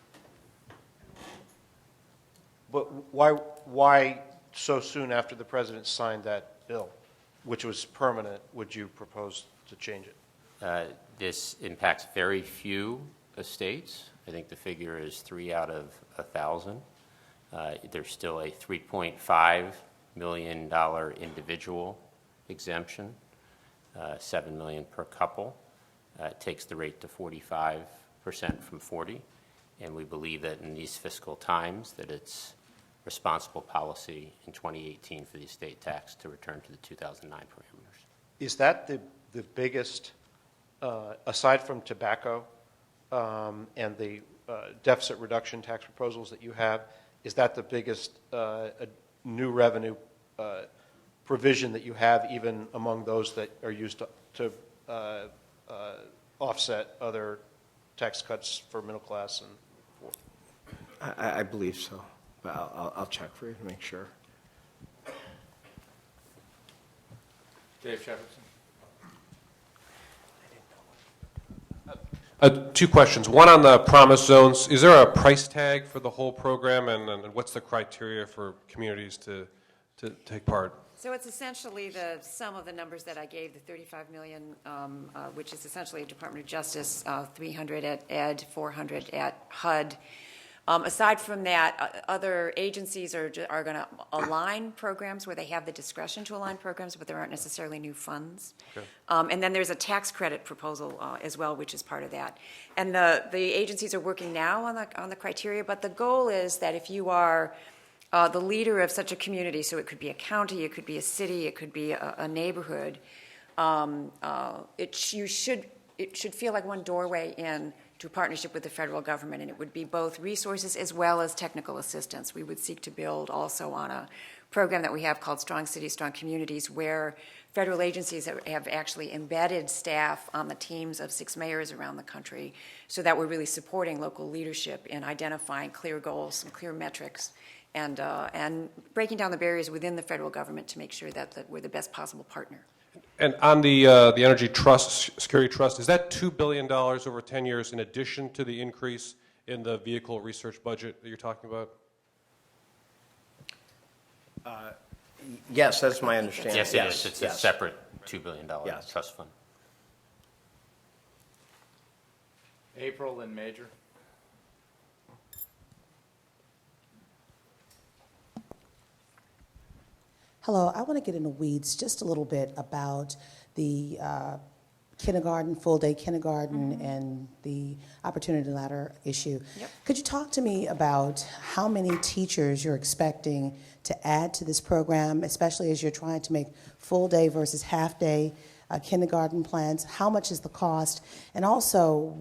But why so soon after the president signed that bill, which was permanent, would you propose to change it? This impacts very few estates. I think the figure is 3 out of 1,000. There's still a $3.5 million individual exemption, $7 million per couple. It takes the rate to 45% from 40, and we believe that in these fiscal times that it's responsible policy in 2018 for the estate tax to return to the 2009 parameters. Is that the biggest, aside from tobacco and the deficit reduction tax proposals that you have, is that the biggest new revenue provision that you have, even among those that are used to offset other tax cuts for middle class? And I believe so, but I'll check for you to make sure. Dave Shepardson. Two questions. One on the promise zones. Is there a price tag for the whole program, and what's the criteria for communities to take part? So it's essentially the sum of the numbers that I gave, the 35 million, which is essentially Department of Justice, 300 at Ed, 400 at HUD. Aside from that, other agencies are going to align programs where they have the discretion to align programs, but there aren't necessarily new funds. Okay. And then there's a tax credit proposal as well, which is part of that. And the agencies are working now on the criteria, but the goal is that if you are the leader of such a community, so it could be a county, it could be a city, it could be a neighborhood, it should feel like one doorway in to a partnership with the federal government, and it would be both resources as well as technical assistance. We would seek to build also on a program that we have called Strong Cities, Strong Communities, where federal agencies have actually embedded staff on the teams of 6 mayors around the country, so that we're really supporting local leadership in identifying clear goals, some clear metrics, and breaking down the barriers within the federal government to make sure that we're the best possible partner. And on the Energy Trust, Security Trust, is that $2 billion over 10 years in addition to the increase in the vehicle research budget that you're talking about? Yes, that's my understanding. Yes, it is. It's yes. a separate $2 billion Yes. trust fund. April and Major. Hello, I want to get in the weeds just a little bit about the kindergarten, full-day kindergarten, and the opportunity ladder issue. Yep. Could you talk to me about how many teachers you're expecting to add to this program, especially as you're trying to make full-day versus half-day kindergarten plans? How much is the cost? And also,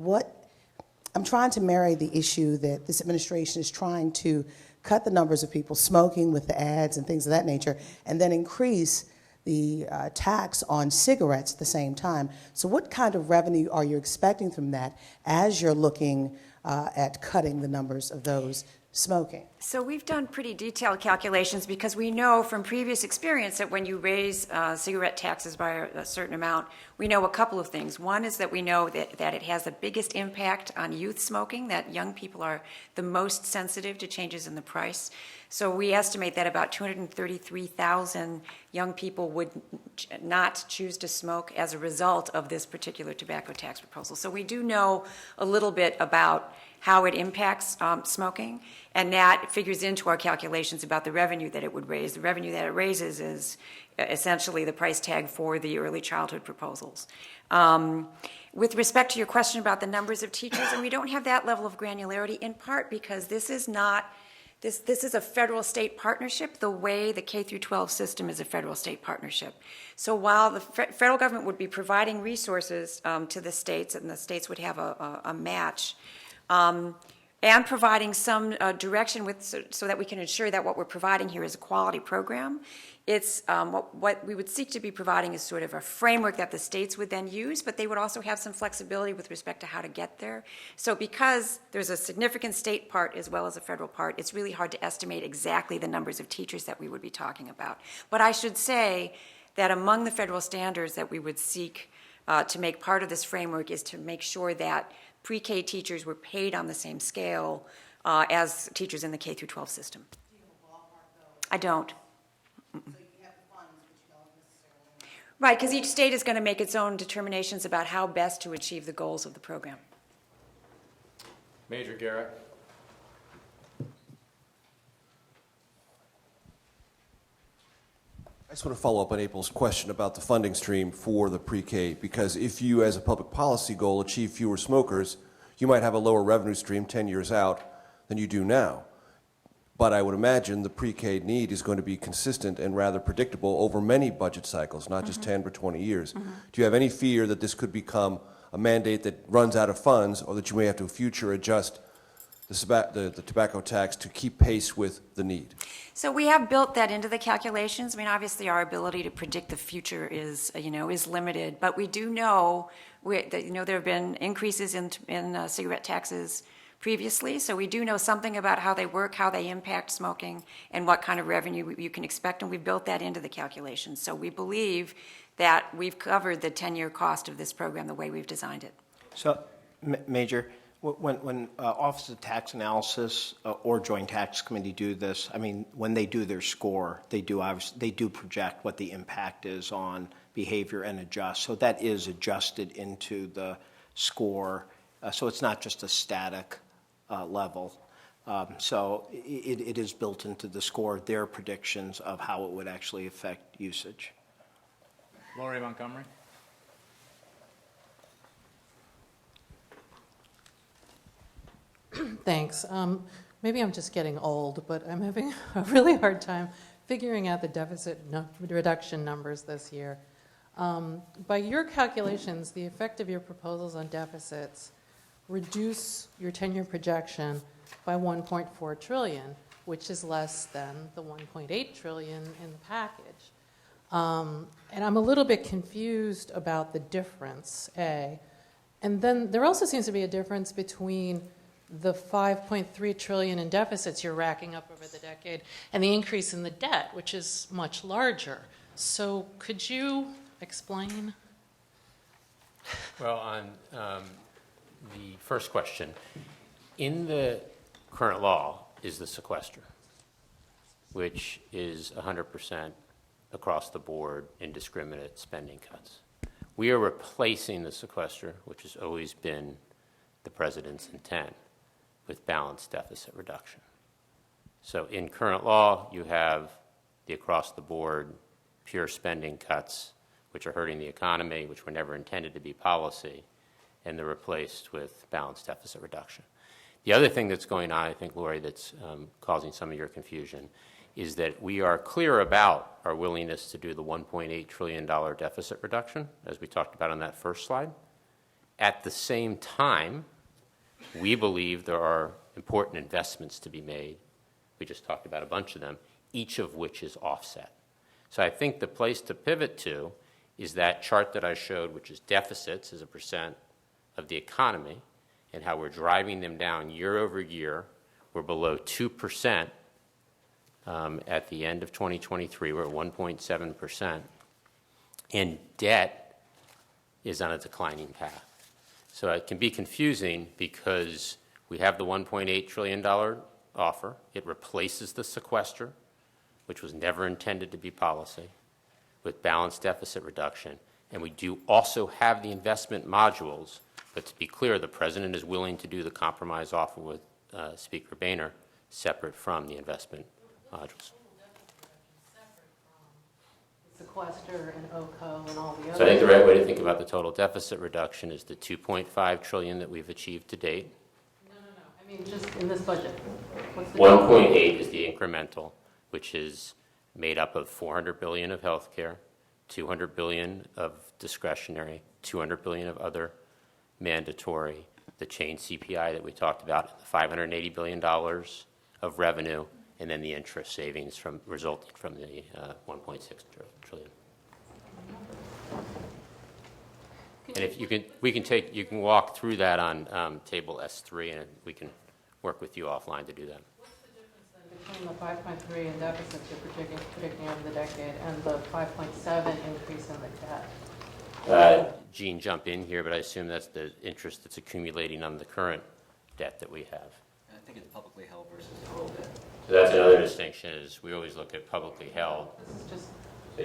I'm trying to marry the issue that this administration is trying to cut the numbers of people smoking with the ads and things of that nature, and then increase the tax on cigarettes at the same time. So what kind of revenue are you expecting from that as you're looking at cutting the numbers of those smoking? So we've done pretty detailed calculations because we know from previous experience that when you raise cigarette taxes by a certain amount, we know a couple of things. One is that we know that it has the biggest impact on youth smoking, that young people are the most sensitive to changes in the price. So we estimate that about 233,000 young people would not choose to smoke as a result of this particular tobacco tax proposal. So we do know a little bit about how it impacts smoking, and that figures into our calculations about the revenue that it would raise. The revenue that it raises is essentially the price tag for the early childhood proposals. With respect to your question about the numbers of teachers, and we don't have that level of granularity, in part because this is not This is a federal-state partnership, the way the K through 12 system is a federal-state partnership. So while the federal government would be providing resources to the states, and the states would have a match, and providing some direction so that we can ensure that what we're providing here is a quality program, it's what we would seek to be providing is sort of a framework that the states would then use, but they would also have some flexibility with respect to how to get there. So because there's a significant state part as well as a federal part, it's really hard to estimate exactly the numbers of teachers that we would be talking about. But I should say that among the federal standards that we would seek to make part of this framework is to make sure that pre-K teachers were paid on the same scale as teachers in the K through 12 system. Do you have a ballpark, though? I don't. So you have the funds, but you don't necessarily know. Right, because each state is going to make its own determinations about how best to achieve the goals of the program. Major Garrett. I just want to follow up on April's question about the funding stream for the pre-K, because if you, as a public policy goal, achieve fewer smokers, you might have a lower revenue stream 10 years out than you do now. But I would imagine the pre-K need is going to be consistent and rather predictable over many budget cycles, not just 10 or 20 years. Do you have any fear that this could become a mandate that runs out of funds, or that you may have to future adjust the tobacco tax to keep pace with the need? So we have built that into the calculations. I mean, obviously, our ability to predict the future is limited, but we do know that there have been increases in cigarette taxes previously, so we do know something about how they work, how they impact smoking, and what kind of revenue you can expect, and we built that into the calculations. So we believe that we've covered the 10-year cost of this program the way we've designed it. So, Major, when Office of Tax Analysis or Joint Tax Committee do this, I mean, when they do their score, they do project what the impact is on behavior and adjust. So that is adjusted into the score. So it's not just a static level. So it is built into the score, their predictions of how it would actually affect usage. Lori Montgomery. Thanks. Maybe I'm just getting old, but I'm having a really hard time figuring out the deficit reduction numbers this year. By your calculations, the effect of your proposals on deficits reduce your 10-year projection by $1.4 trillion, which is less than the $1.8 trillion in the package. And I'm a little bit confused about the difference, A. And then there also seems to be a difference between the $5.3 trillion in deficits you're racking up over the decade and the increase in the debt, which is much larger. So could you explain? Well, on the first question, in the current law is the sequester, which is 100% across the board indiscriminate spending cuts. We are replacing the sequester, which has always been the president's intent, with balanced deficit reduction. So in current law, you have the across-the-board pure spending cuts, which are hurting the economy, which were never intended to be policy, and they're replaced with balanced deficit reduction. The other thing that's going on, I think, Lori, that's causing some of your confusion, is that we are clear about our willingness to do the $1.8 trillion deficit reduction, as we talked about on that first slide. At the same time, we believe there are important investments to be made. We just talked about a bunch of them, each of which is offset. So I think the place to pivot to is that chart that I showed, which is deficits as a percent of the economy and how we're driving them down year over year. We're below 2% at the end of 2023. We're at 1.7%. And debt is on a declining path. So it can be confusing because we have the $1.8 trillion offer. It replaces the sequester, which was never intended to be policy, with balanced deficit reduction. And we do also have the investment modules. But to be clear, the president is willing to do the compromise offer with Speaker Boehner separate from the investment modules. Sequester and OCO and all the others. So I think the right way to think about the total deficit reduction is the $2.5 trillion that we've achieved to date. No. I I mean, just in this budget. What's the 1.8 is the incremental, which is made up of 400 billion of healthcare, 200 billion of discretionary, 200 billion of other mandatory, the chain CPI that we talked about, $580 billion of revenue, and then the interest savings resulting from the 1.6 trillion. And if you can walk through that on table S3, and we can work with you offline to do that. What's the difference then between the 5.3 in deficits you're predicting over the decade and the 5.7 increase in the debt? Gene, jump in here, but I assume that's the interest that's accumulating on the current debt that we have. I think it's publicly held versus total debt. So that's another distinction, is we always look at publicly held. This is just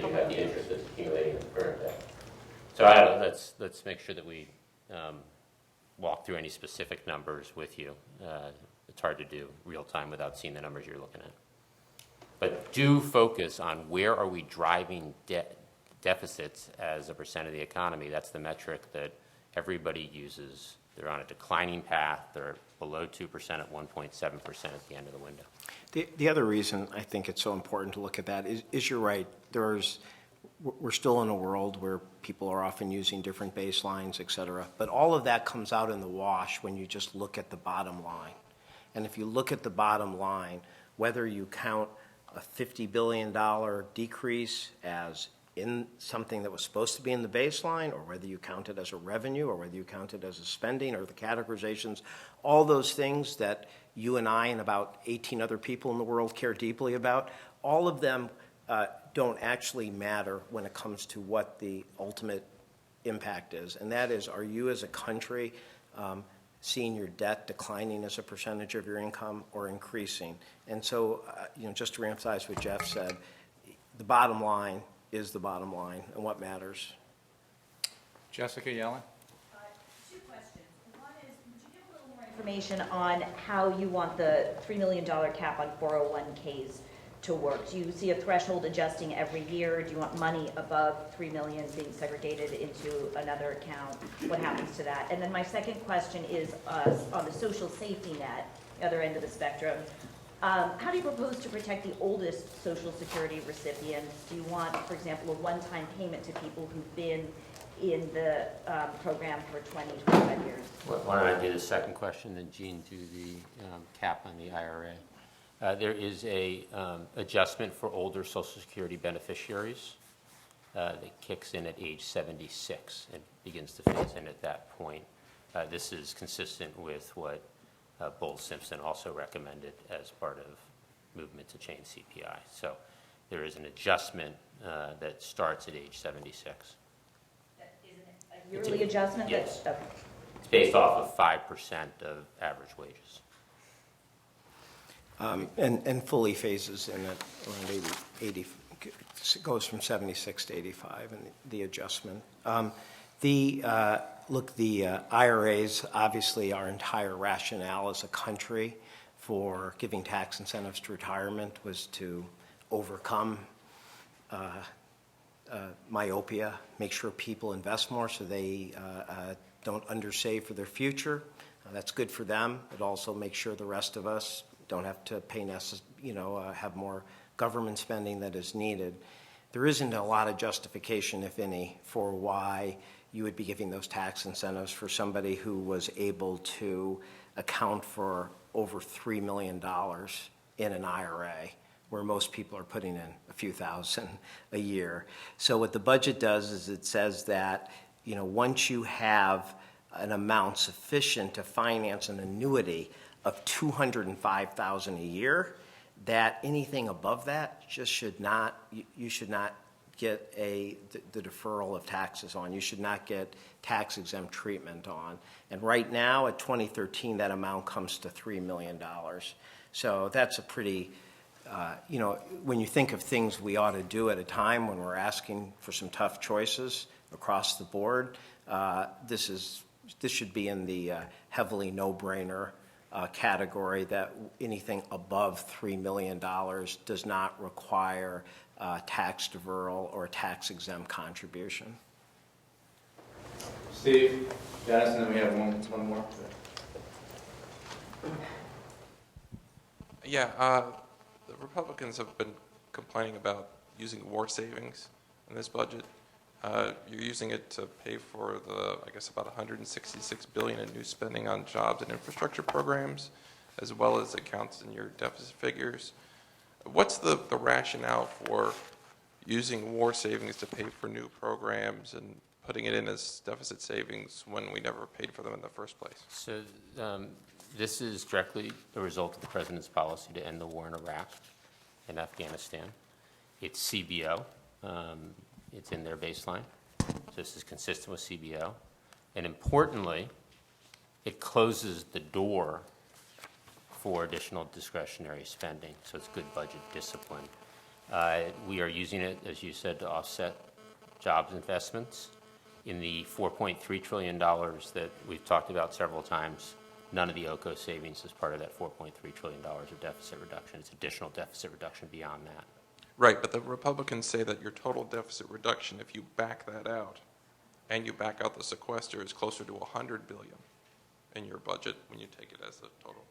So you have the interest that's accumulating in the current debt. So I don't know, let's make sure that we walk through any specific numbers with you. It's hard to do real time without seeing the numbers you're looking at. But do focus on where are we driving deficits as a percent of the economy. That's the metric that everybody uses. They're on a declining path. They're below 2% at 1.7% at the end of the window. The other reason I think it's so important to look at that is you're right. We're still in a world where people are often using different baselines, et cetera. But all of that comes out in the wash when you just look at the bottom line. And if you look at the bottom line, whether you count a $50 billion decrease as in something that was supposed to be in the baseline, or whether you count it as a revenue, or whether you count it as a spending, or the categorizations, all those things that you and I and about 18 other people in the world care deeply about, all of them don't actually matter when it comes to what the ultimate impact is. And that is, are you as a country seeing your debt declining as a percentage of your income or increasing? And so, just to reemphasize what Jeff said, the bottom line is the bottom line and what matters. Jessica Yellen? Two questions. One is, would you give a little more information on how you want the $3 million cap on 401ks to work? Do you see a threshold adjusting every year? Do you want money above $3 million being segregated into another account? What happens to that? And then my second question is on the social safety net, the other end of the spectrum. How do you propose to protect the oldest Social Security recipients? Do you want, for example, a one-time payment to people who've been in the program for 20, 25 years? Why don't I do the second question, then Gene do the cap on the IRA. There is a adjustment for older Social Security beneficiaries that kicks in at age 76 and begins to phase in at that point. This is consistent with what Bowles-Simpson also recommended as part of movement to chain CPI. So there is an adjustment that starts at age 76. Isn't it a yearly adjustment? Yes. Okay. It's based off of 5% of average wages. And fully phases in at around 80, goes from 76 to 85 in the adjustment. The IRAs, obviously our entire rationale as a country for giving tax incentives to retirement was to overcome myopia, make sure people invest more so they don't undersave for their future. That's good for them. It also makes sure the rest of us don't have to pay have more government spending that is needed. There isn't a lot of justification, if any, for why you would be giving those tax incentives for somebody who was able to account for over $3 million in an IRA, where most people are putting in a few thousand a year. So what the budget does is it says that, once you have an amount sufficient to finance an annuity of $205,000 a year, that anything above that you should not get the deferral of taxes on. You should not get tax-exempt treatment on. And right now, at 2013, that amount comes to $3 million. So that's a pretty, when you think of things we ought to do at a time when we're asking for some tough choices across the board, this should be in the heavily no-brainer category, that anything above $3 million does not require tax deferral or tax-exempt contribution. Steve, Dennis, and then we have one more. The Republicans have been complaining about using war savings in this budget. You're using it to pay for about 166 billion in new spending on jobs and infrastructure programs, as well as accounts in your deficit figures. What's the rationale for using war savings to pay for new programs and putting it in as deficit savings when we never paid for them in the first place? So this is directly a result of the President's policy to end the war in Iraq and Afghanistan. It's CBO. It's in their baseline. So this is consistent with CBO. And importantly, it closes the door for additional discretionary spending. So it's good budget discipline. We are using it, as you said, to offset jobs investments. In the $4.3 trillion that we've talked about several times, none of the OCO savings is part of that $4.3 trillion of deficit reduction. It's additional deficit reduction beyond that. Right, but the Republicans say that your total deficit reduction, if you back that out, and you back out the sequester, is closer to $100 billion in your budget when you take it as a total.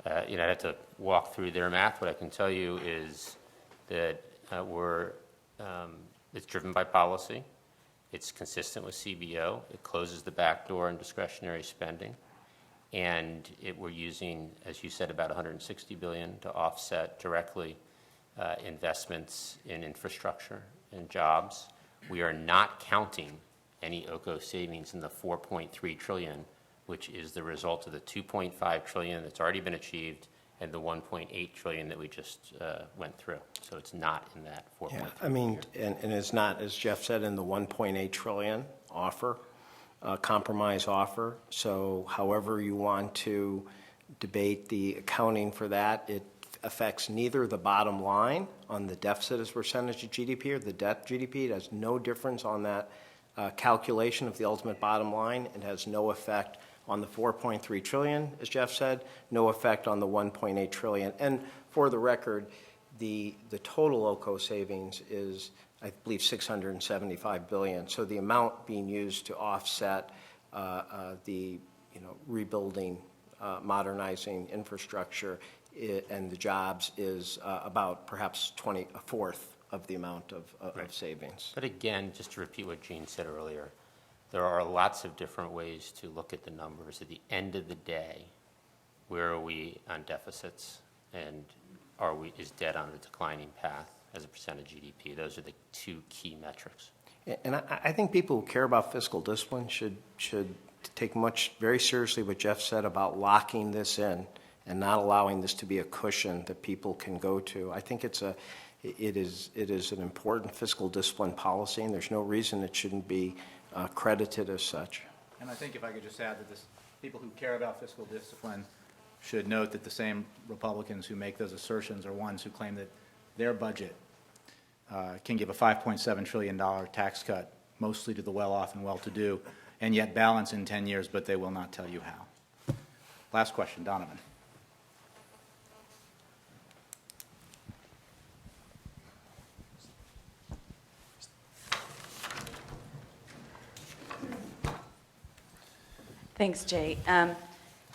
I'd have to walk through their math. What I can tell you is that it's driven by policy. It's consistent with CBO. It closes the back door on discretionary spending. And we're using, as you said, about $160 billion to offset directly investments in infrastructure and jobs. We are not counting any OCO savings in the $4.3 trillion, which is the result of the $2.5 trillion that's already been achieved and the $1.8 trillion that we just went through. So it's not in that 4.3 Yeah, I mean, and it's not, as Jeff said, in the $1.8 trillion offer, compromise offer. So however you want to debate the accounting for that, it affects neither the bottom line on the deficit as percentage of GDP or the debt GDP. It has no difference on that calculation of the ultimate bottom line. It has no effect on the 4.3 trillion, as Jeff said, no effect on the 1.8 trillion. And for the record, the total OCO savings is, I believe, 675 billion. So the amount being used to offset the rebuilding, modernizing infrastructure and the jobs is about perhaps a fourth of the amount of savings. But again, just to repeat what Gene said earlier, there are lots of different ways to look at the numbers. At the end of the day, where are we on deficits, and is debt on a declining path as a percent of GDP? Those are the two key metrics. And I think people who care about fiscal discipline should take very seriously what Jeff said about locking this in and not allowing this to be a cushion that people can go to. I think it is an important fiscal discipline policy, and there's no reason it shouldn't be credited as such. And I think if I could just add that people who care about fiscal discipline should note that the same Republicans who make those assertions are ones who claim that their budget can give a $5.7 trillion tax cut, mostly to the well-off and well-to-do, and yet balance in 10 years, but they will not tell you how. Last question, Donovan. Thanks, Jay.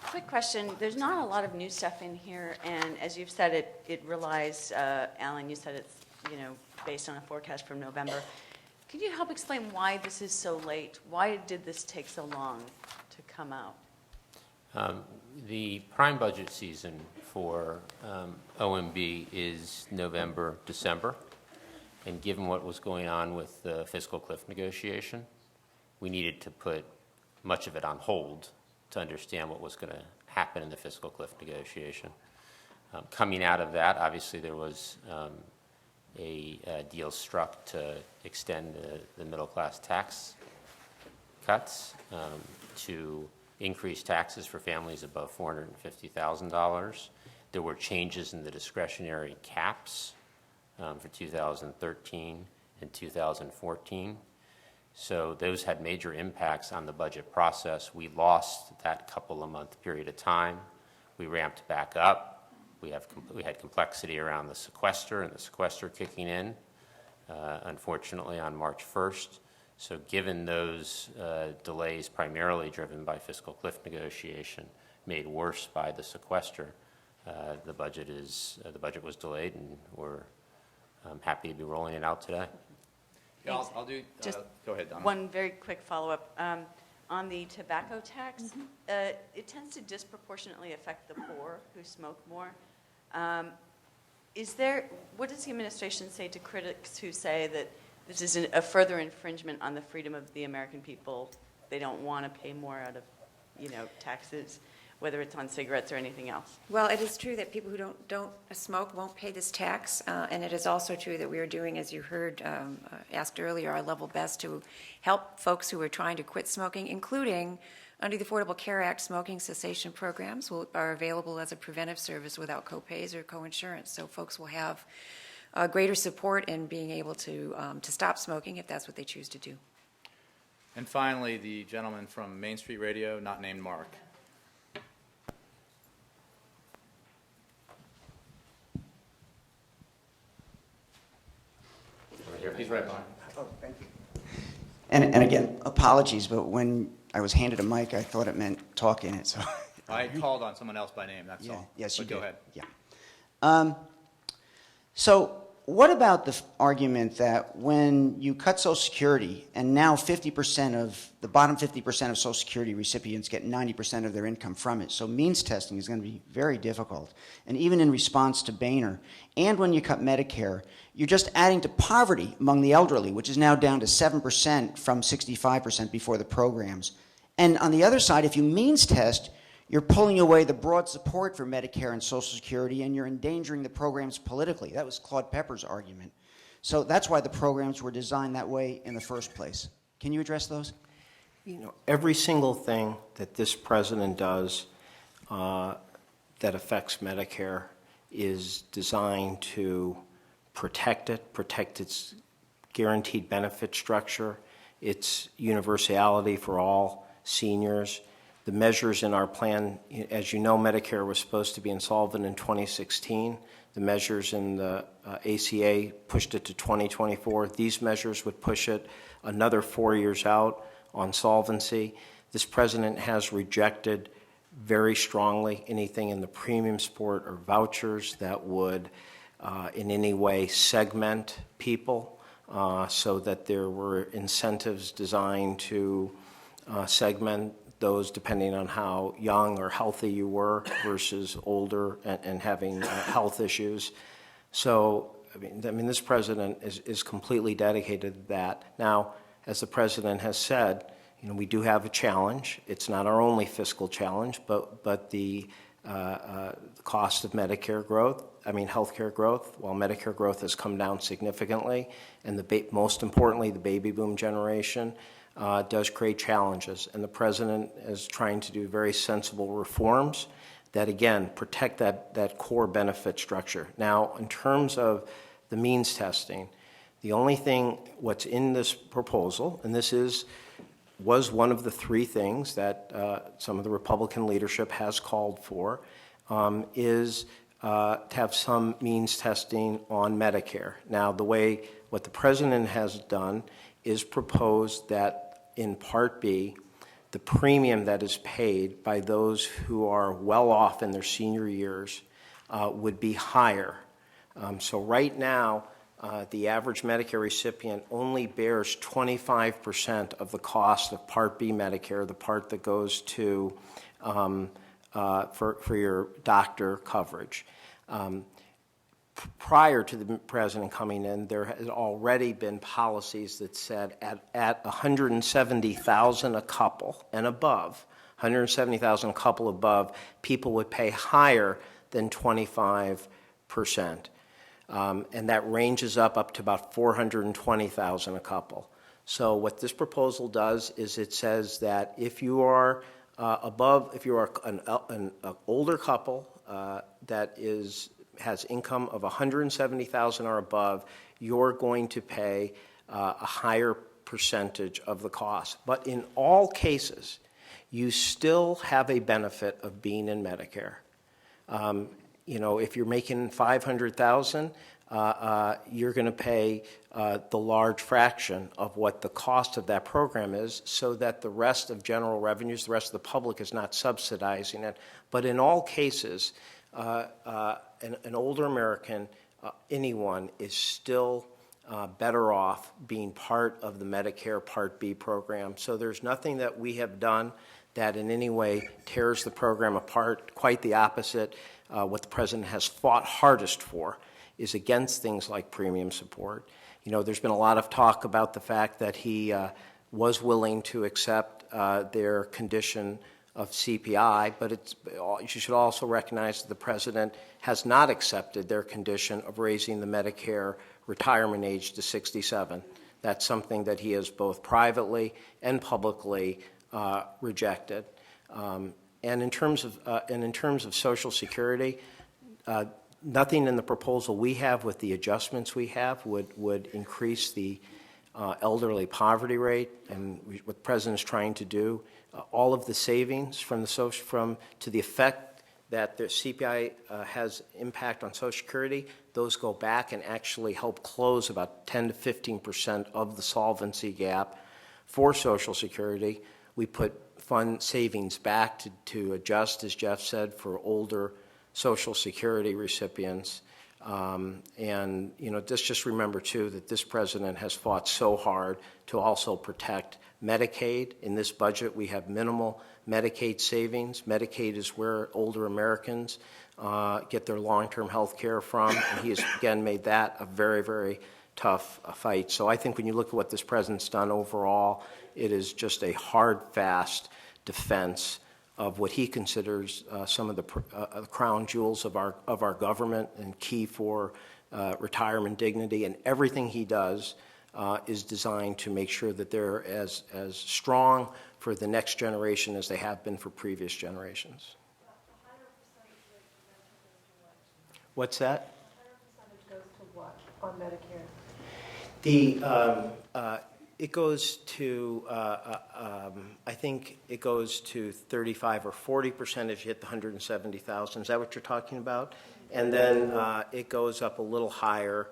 Quick question. There's not a lot of new stuff in here, and as you've said, it relies, Alan, you said it's based on a forecast from November. Could you help explain why this is so late? Why did this take so long to come out? The prime budget season for OMB is November, December, and given what was going on with the fiscal cliff negotiation, we needed to put much of it on hold to understand what was going to happen in the fiscal cliff negotiation. Coming out of that, obviously there was a deal struck to extend the middle-class tax cuts to increase taxes for families above $450,000. There were changes in the discretionary caps for 2013 and 2014. So those had major impacts on the budget process. We lost that couple of month period of time. We ramped back up. We had complexity around the sequester and the sequester kicking in, unfortunately, on March 1st. So given those delays, primarily driven by fiscal cliff negotiation, made worse by the sequester, the budget was delayed, and we're happy to be rolling it out today. Yeah, I'll do, Just go ahead, Donna. one very quick follow-up. On the tobacco tax, it tends to disproportionately affect the poor who smoke more. What does the administration say to critics who say that this is a further infringement on the freedom of the American people? They don't want to pay more out of, taxes, whether it's on cigarettes or anything else. Well, it is true that people who don't smoke won't pay this tax, and it is also true that we are doing, as you heard asked earlier, our level best to help folks who are trying to quit smoking, including under the Affordable Care Act, smoking cessation programs are available as a preventive service without copays or coinsurance. So folks will have greater support in being able to stop smoking if that's what they choose to do. And finally, the gentleman from Main Street Radio, not named Mark. He's right behind. Oh, thank you. And again, apologies, but when I was handed a mic, I thought it meant talk in it. So I called on someone else by name, that's all. Yes, you but did. Go ahead. Yeah. So what about the argument that when you cut Social Security and now 50% of the bottom 50% of Social Security recipients get 90% of their income from it, so means testing is going to be very difficult. And even in response to Boehner, and when you cut Medicare, you're just adding to poverty among the elderly, which is now down to 7% from 65% before the programs. And on the other side, if you means test, you're pulling away the broad support for Medicare and Social Security, and you're endangering the programs politically. That was Claude Pepper's argument. So that's why the programs were designed that way in the first place. Can you address those? Every single thing that this president does that affects Medicare is designed to protect it, protect its guaranteed benefit structure, its universality for all seniors. The measures in our plan, as you know, Medicare was supposed to be insolvent in 2016. The measures in the ACA pushed it to 2024. These measures would push it another 4 years out on solvency. This president has rejected very strongly anything in the premium support or vouchers that would in any way segment people so that there were incentives designed to segment those depending on how young or healthy you were versus older and having health issues. So, I mean, this president is completely dedicated to that. Now, as the president has said, we do have a challenge. It's not our only fiscal challenge, but the cost of Medicare growth, healthcare growth, while Medicare growth has come down significantly, and most importantly, the baby boom generation, does create challenges, and the president is trying to do very sensible reforms that, again, protect that core benefit structure. Now, in terms of the means testing, the only thing what's in this proposal, and this was one of the three things that some of the Republican leadership has called for, is to have some means testing on Medicare. Now, what the president has done is proposed that in Part B, the premium that is paid by those who are well off in their senior years would be higher. So right now, the average Medicare recipient only bears 25% of the cost of Part B Medicare, the part that goes to for your doctor coverage. Prior to the president coming in, there had already been policies that said at $170,000 a couple and above, $170,000 a couple above, people would pay higher than 25%. And that ranges up to about $420,000 a couple. So what this proposal does is it says that if you are if you are an older couple that has income of $170,000 or above, you're going to pay a higher percentage of the cost. But in all cases, you still have a benefit of being in Medicare. If you're making $500,000, you're going to pay the large fraction of what the cost of that program is, so that the rest of general revenues, the rest of the public is not subsidizing it. But in all cases, an older American, anyone, is still better off being part of the Medicare Part B program. So there's nothing that we have done that in any way tears the program apart. Quite the opposite. What the president has fought hardest for is against things like premium support. You know, there's been a lot of talk about the fact that he was willing to accept their condition of CPI, but you should also recognize that the president has not accepted their condition of raising the Medicare retirement age to 67. That's something that he has both privately and publicly rejected. And in terms of Social Security, nothing in the proposal we have with the adjustments we have would increase the elderly poverty rate, and what the president is trying to do. All of the savings from to the effect that the CPI has impact on Social Security, those go back and actually help close about 10 to 15% of the solvency gap for Social Security. We put fund savings back to adjust, as Jeff said, for older Social Security recipients. And, you know, just remember, too, that this president has fought so hard to also protect Medicaid. In this budget, we have minimal Medicaid savings. Medicaid is where older Americans get their long-term health care from, and he has, again, made that a very, very tough fight. So I think when you look at what this president's done overall, it is just a hard, fast defense of what he considers some of the crown jewels of our government and key for retirement dignity. And everything he does is designed to make sure that they're as strong for the next generation as they have been for previous generations. What's that? Goes to what on Medicare? It goes to, I think it goes to 35 or 40% if you hit the 170,000. Is that what you're talking about? And then it goes up a little higher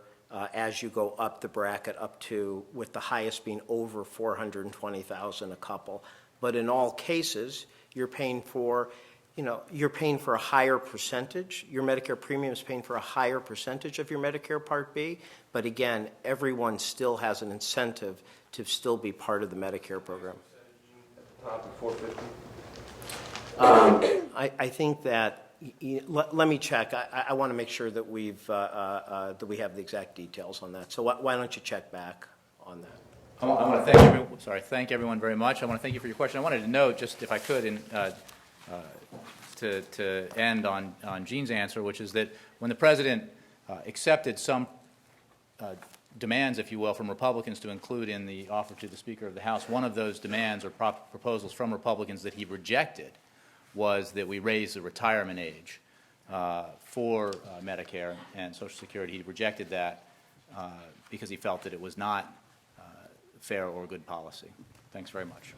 as you go up the bracket, up to, with the highest being over 420,000 a couple. But in all cases, you're paying for, you're paying for a higher percentage. Your Medicare premium is paying for a higher percentage of your Medicare Part B. But again, everyone still has an incentive to still be part of the Medicare program. Top of 450? I think that, let me check. I want to make sure that we have the exact details on that. So why don't you check back on that? I want to thank everyone very much. I want to thank you for your question. I wanted to note, just if I could, to end on Gene's answer, which is that when the president accepted some demands, if you will, from Republicans to include in the offer to the Speaker of the House, one of those demands or proposals from Republicans that he rejected was that we raise the retirement age for Medicare and Social Security. He rejected that because he felt that it was not fair or good policy. Thanks very much.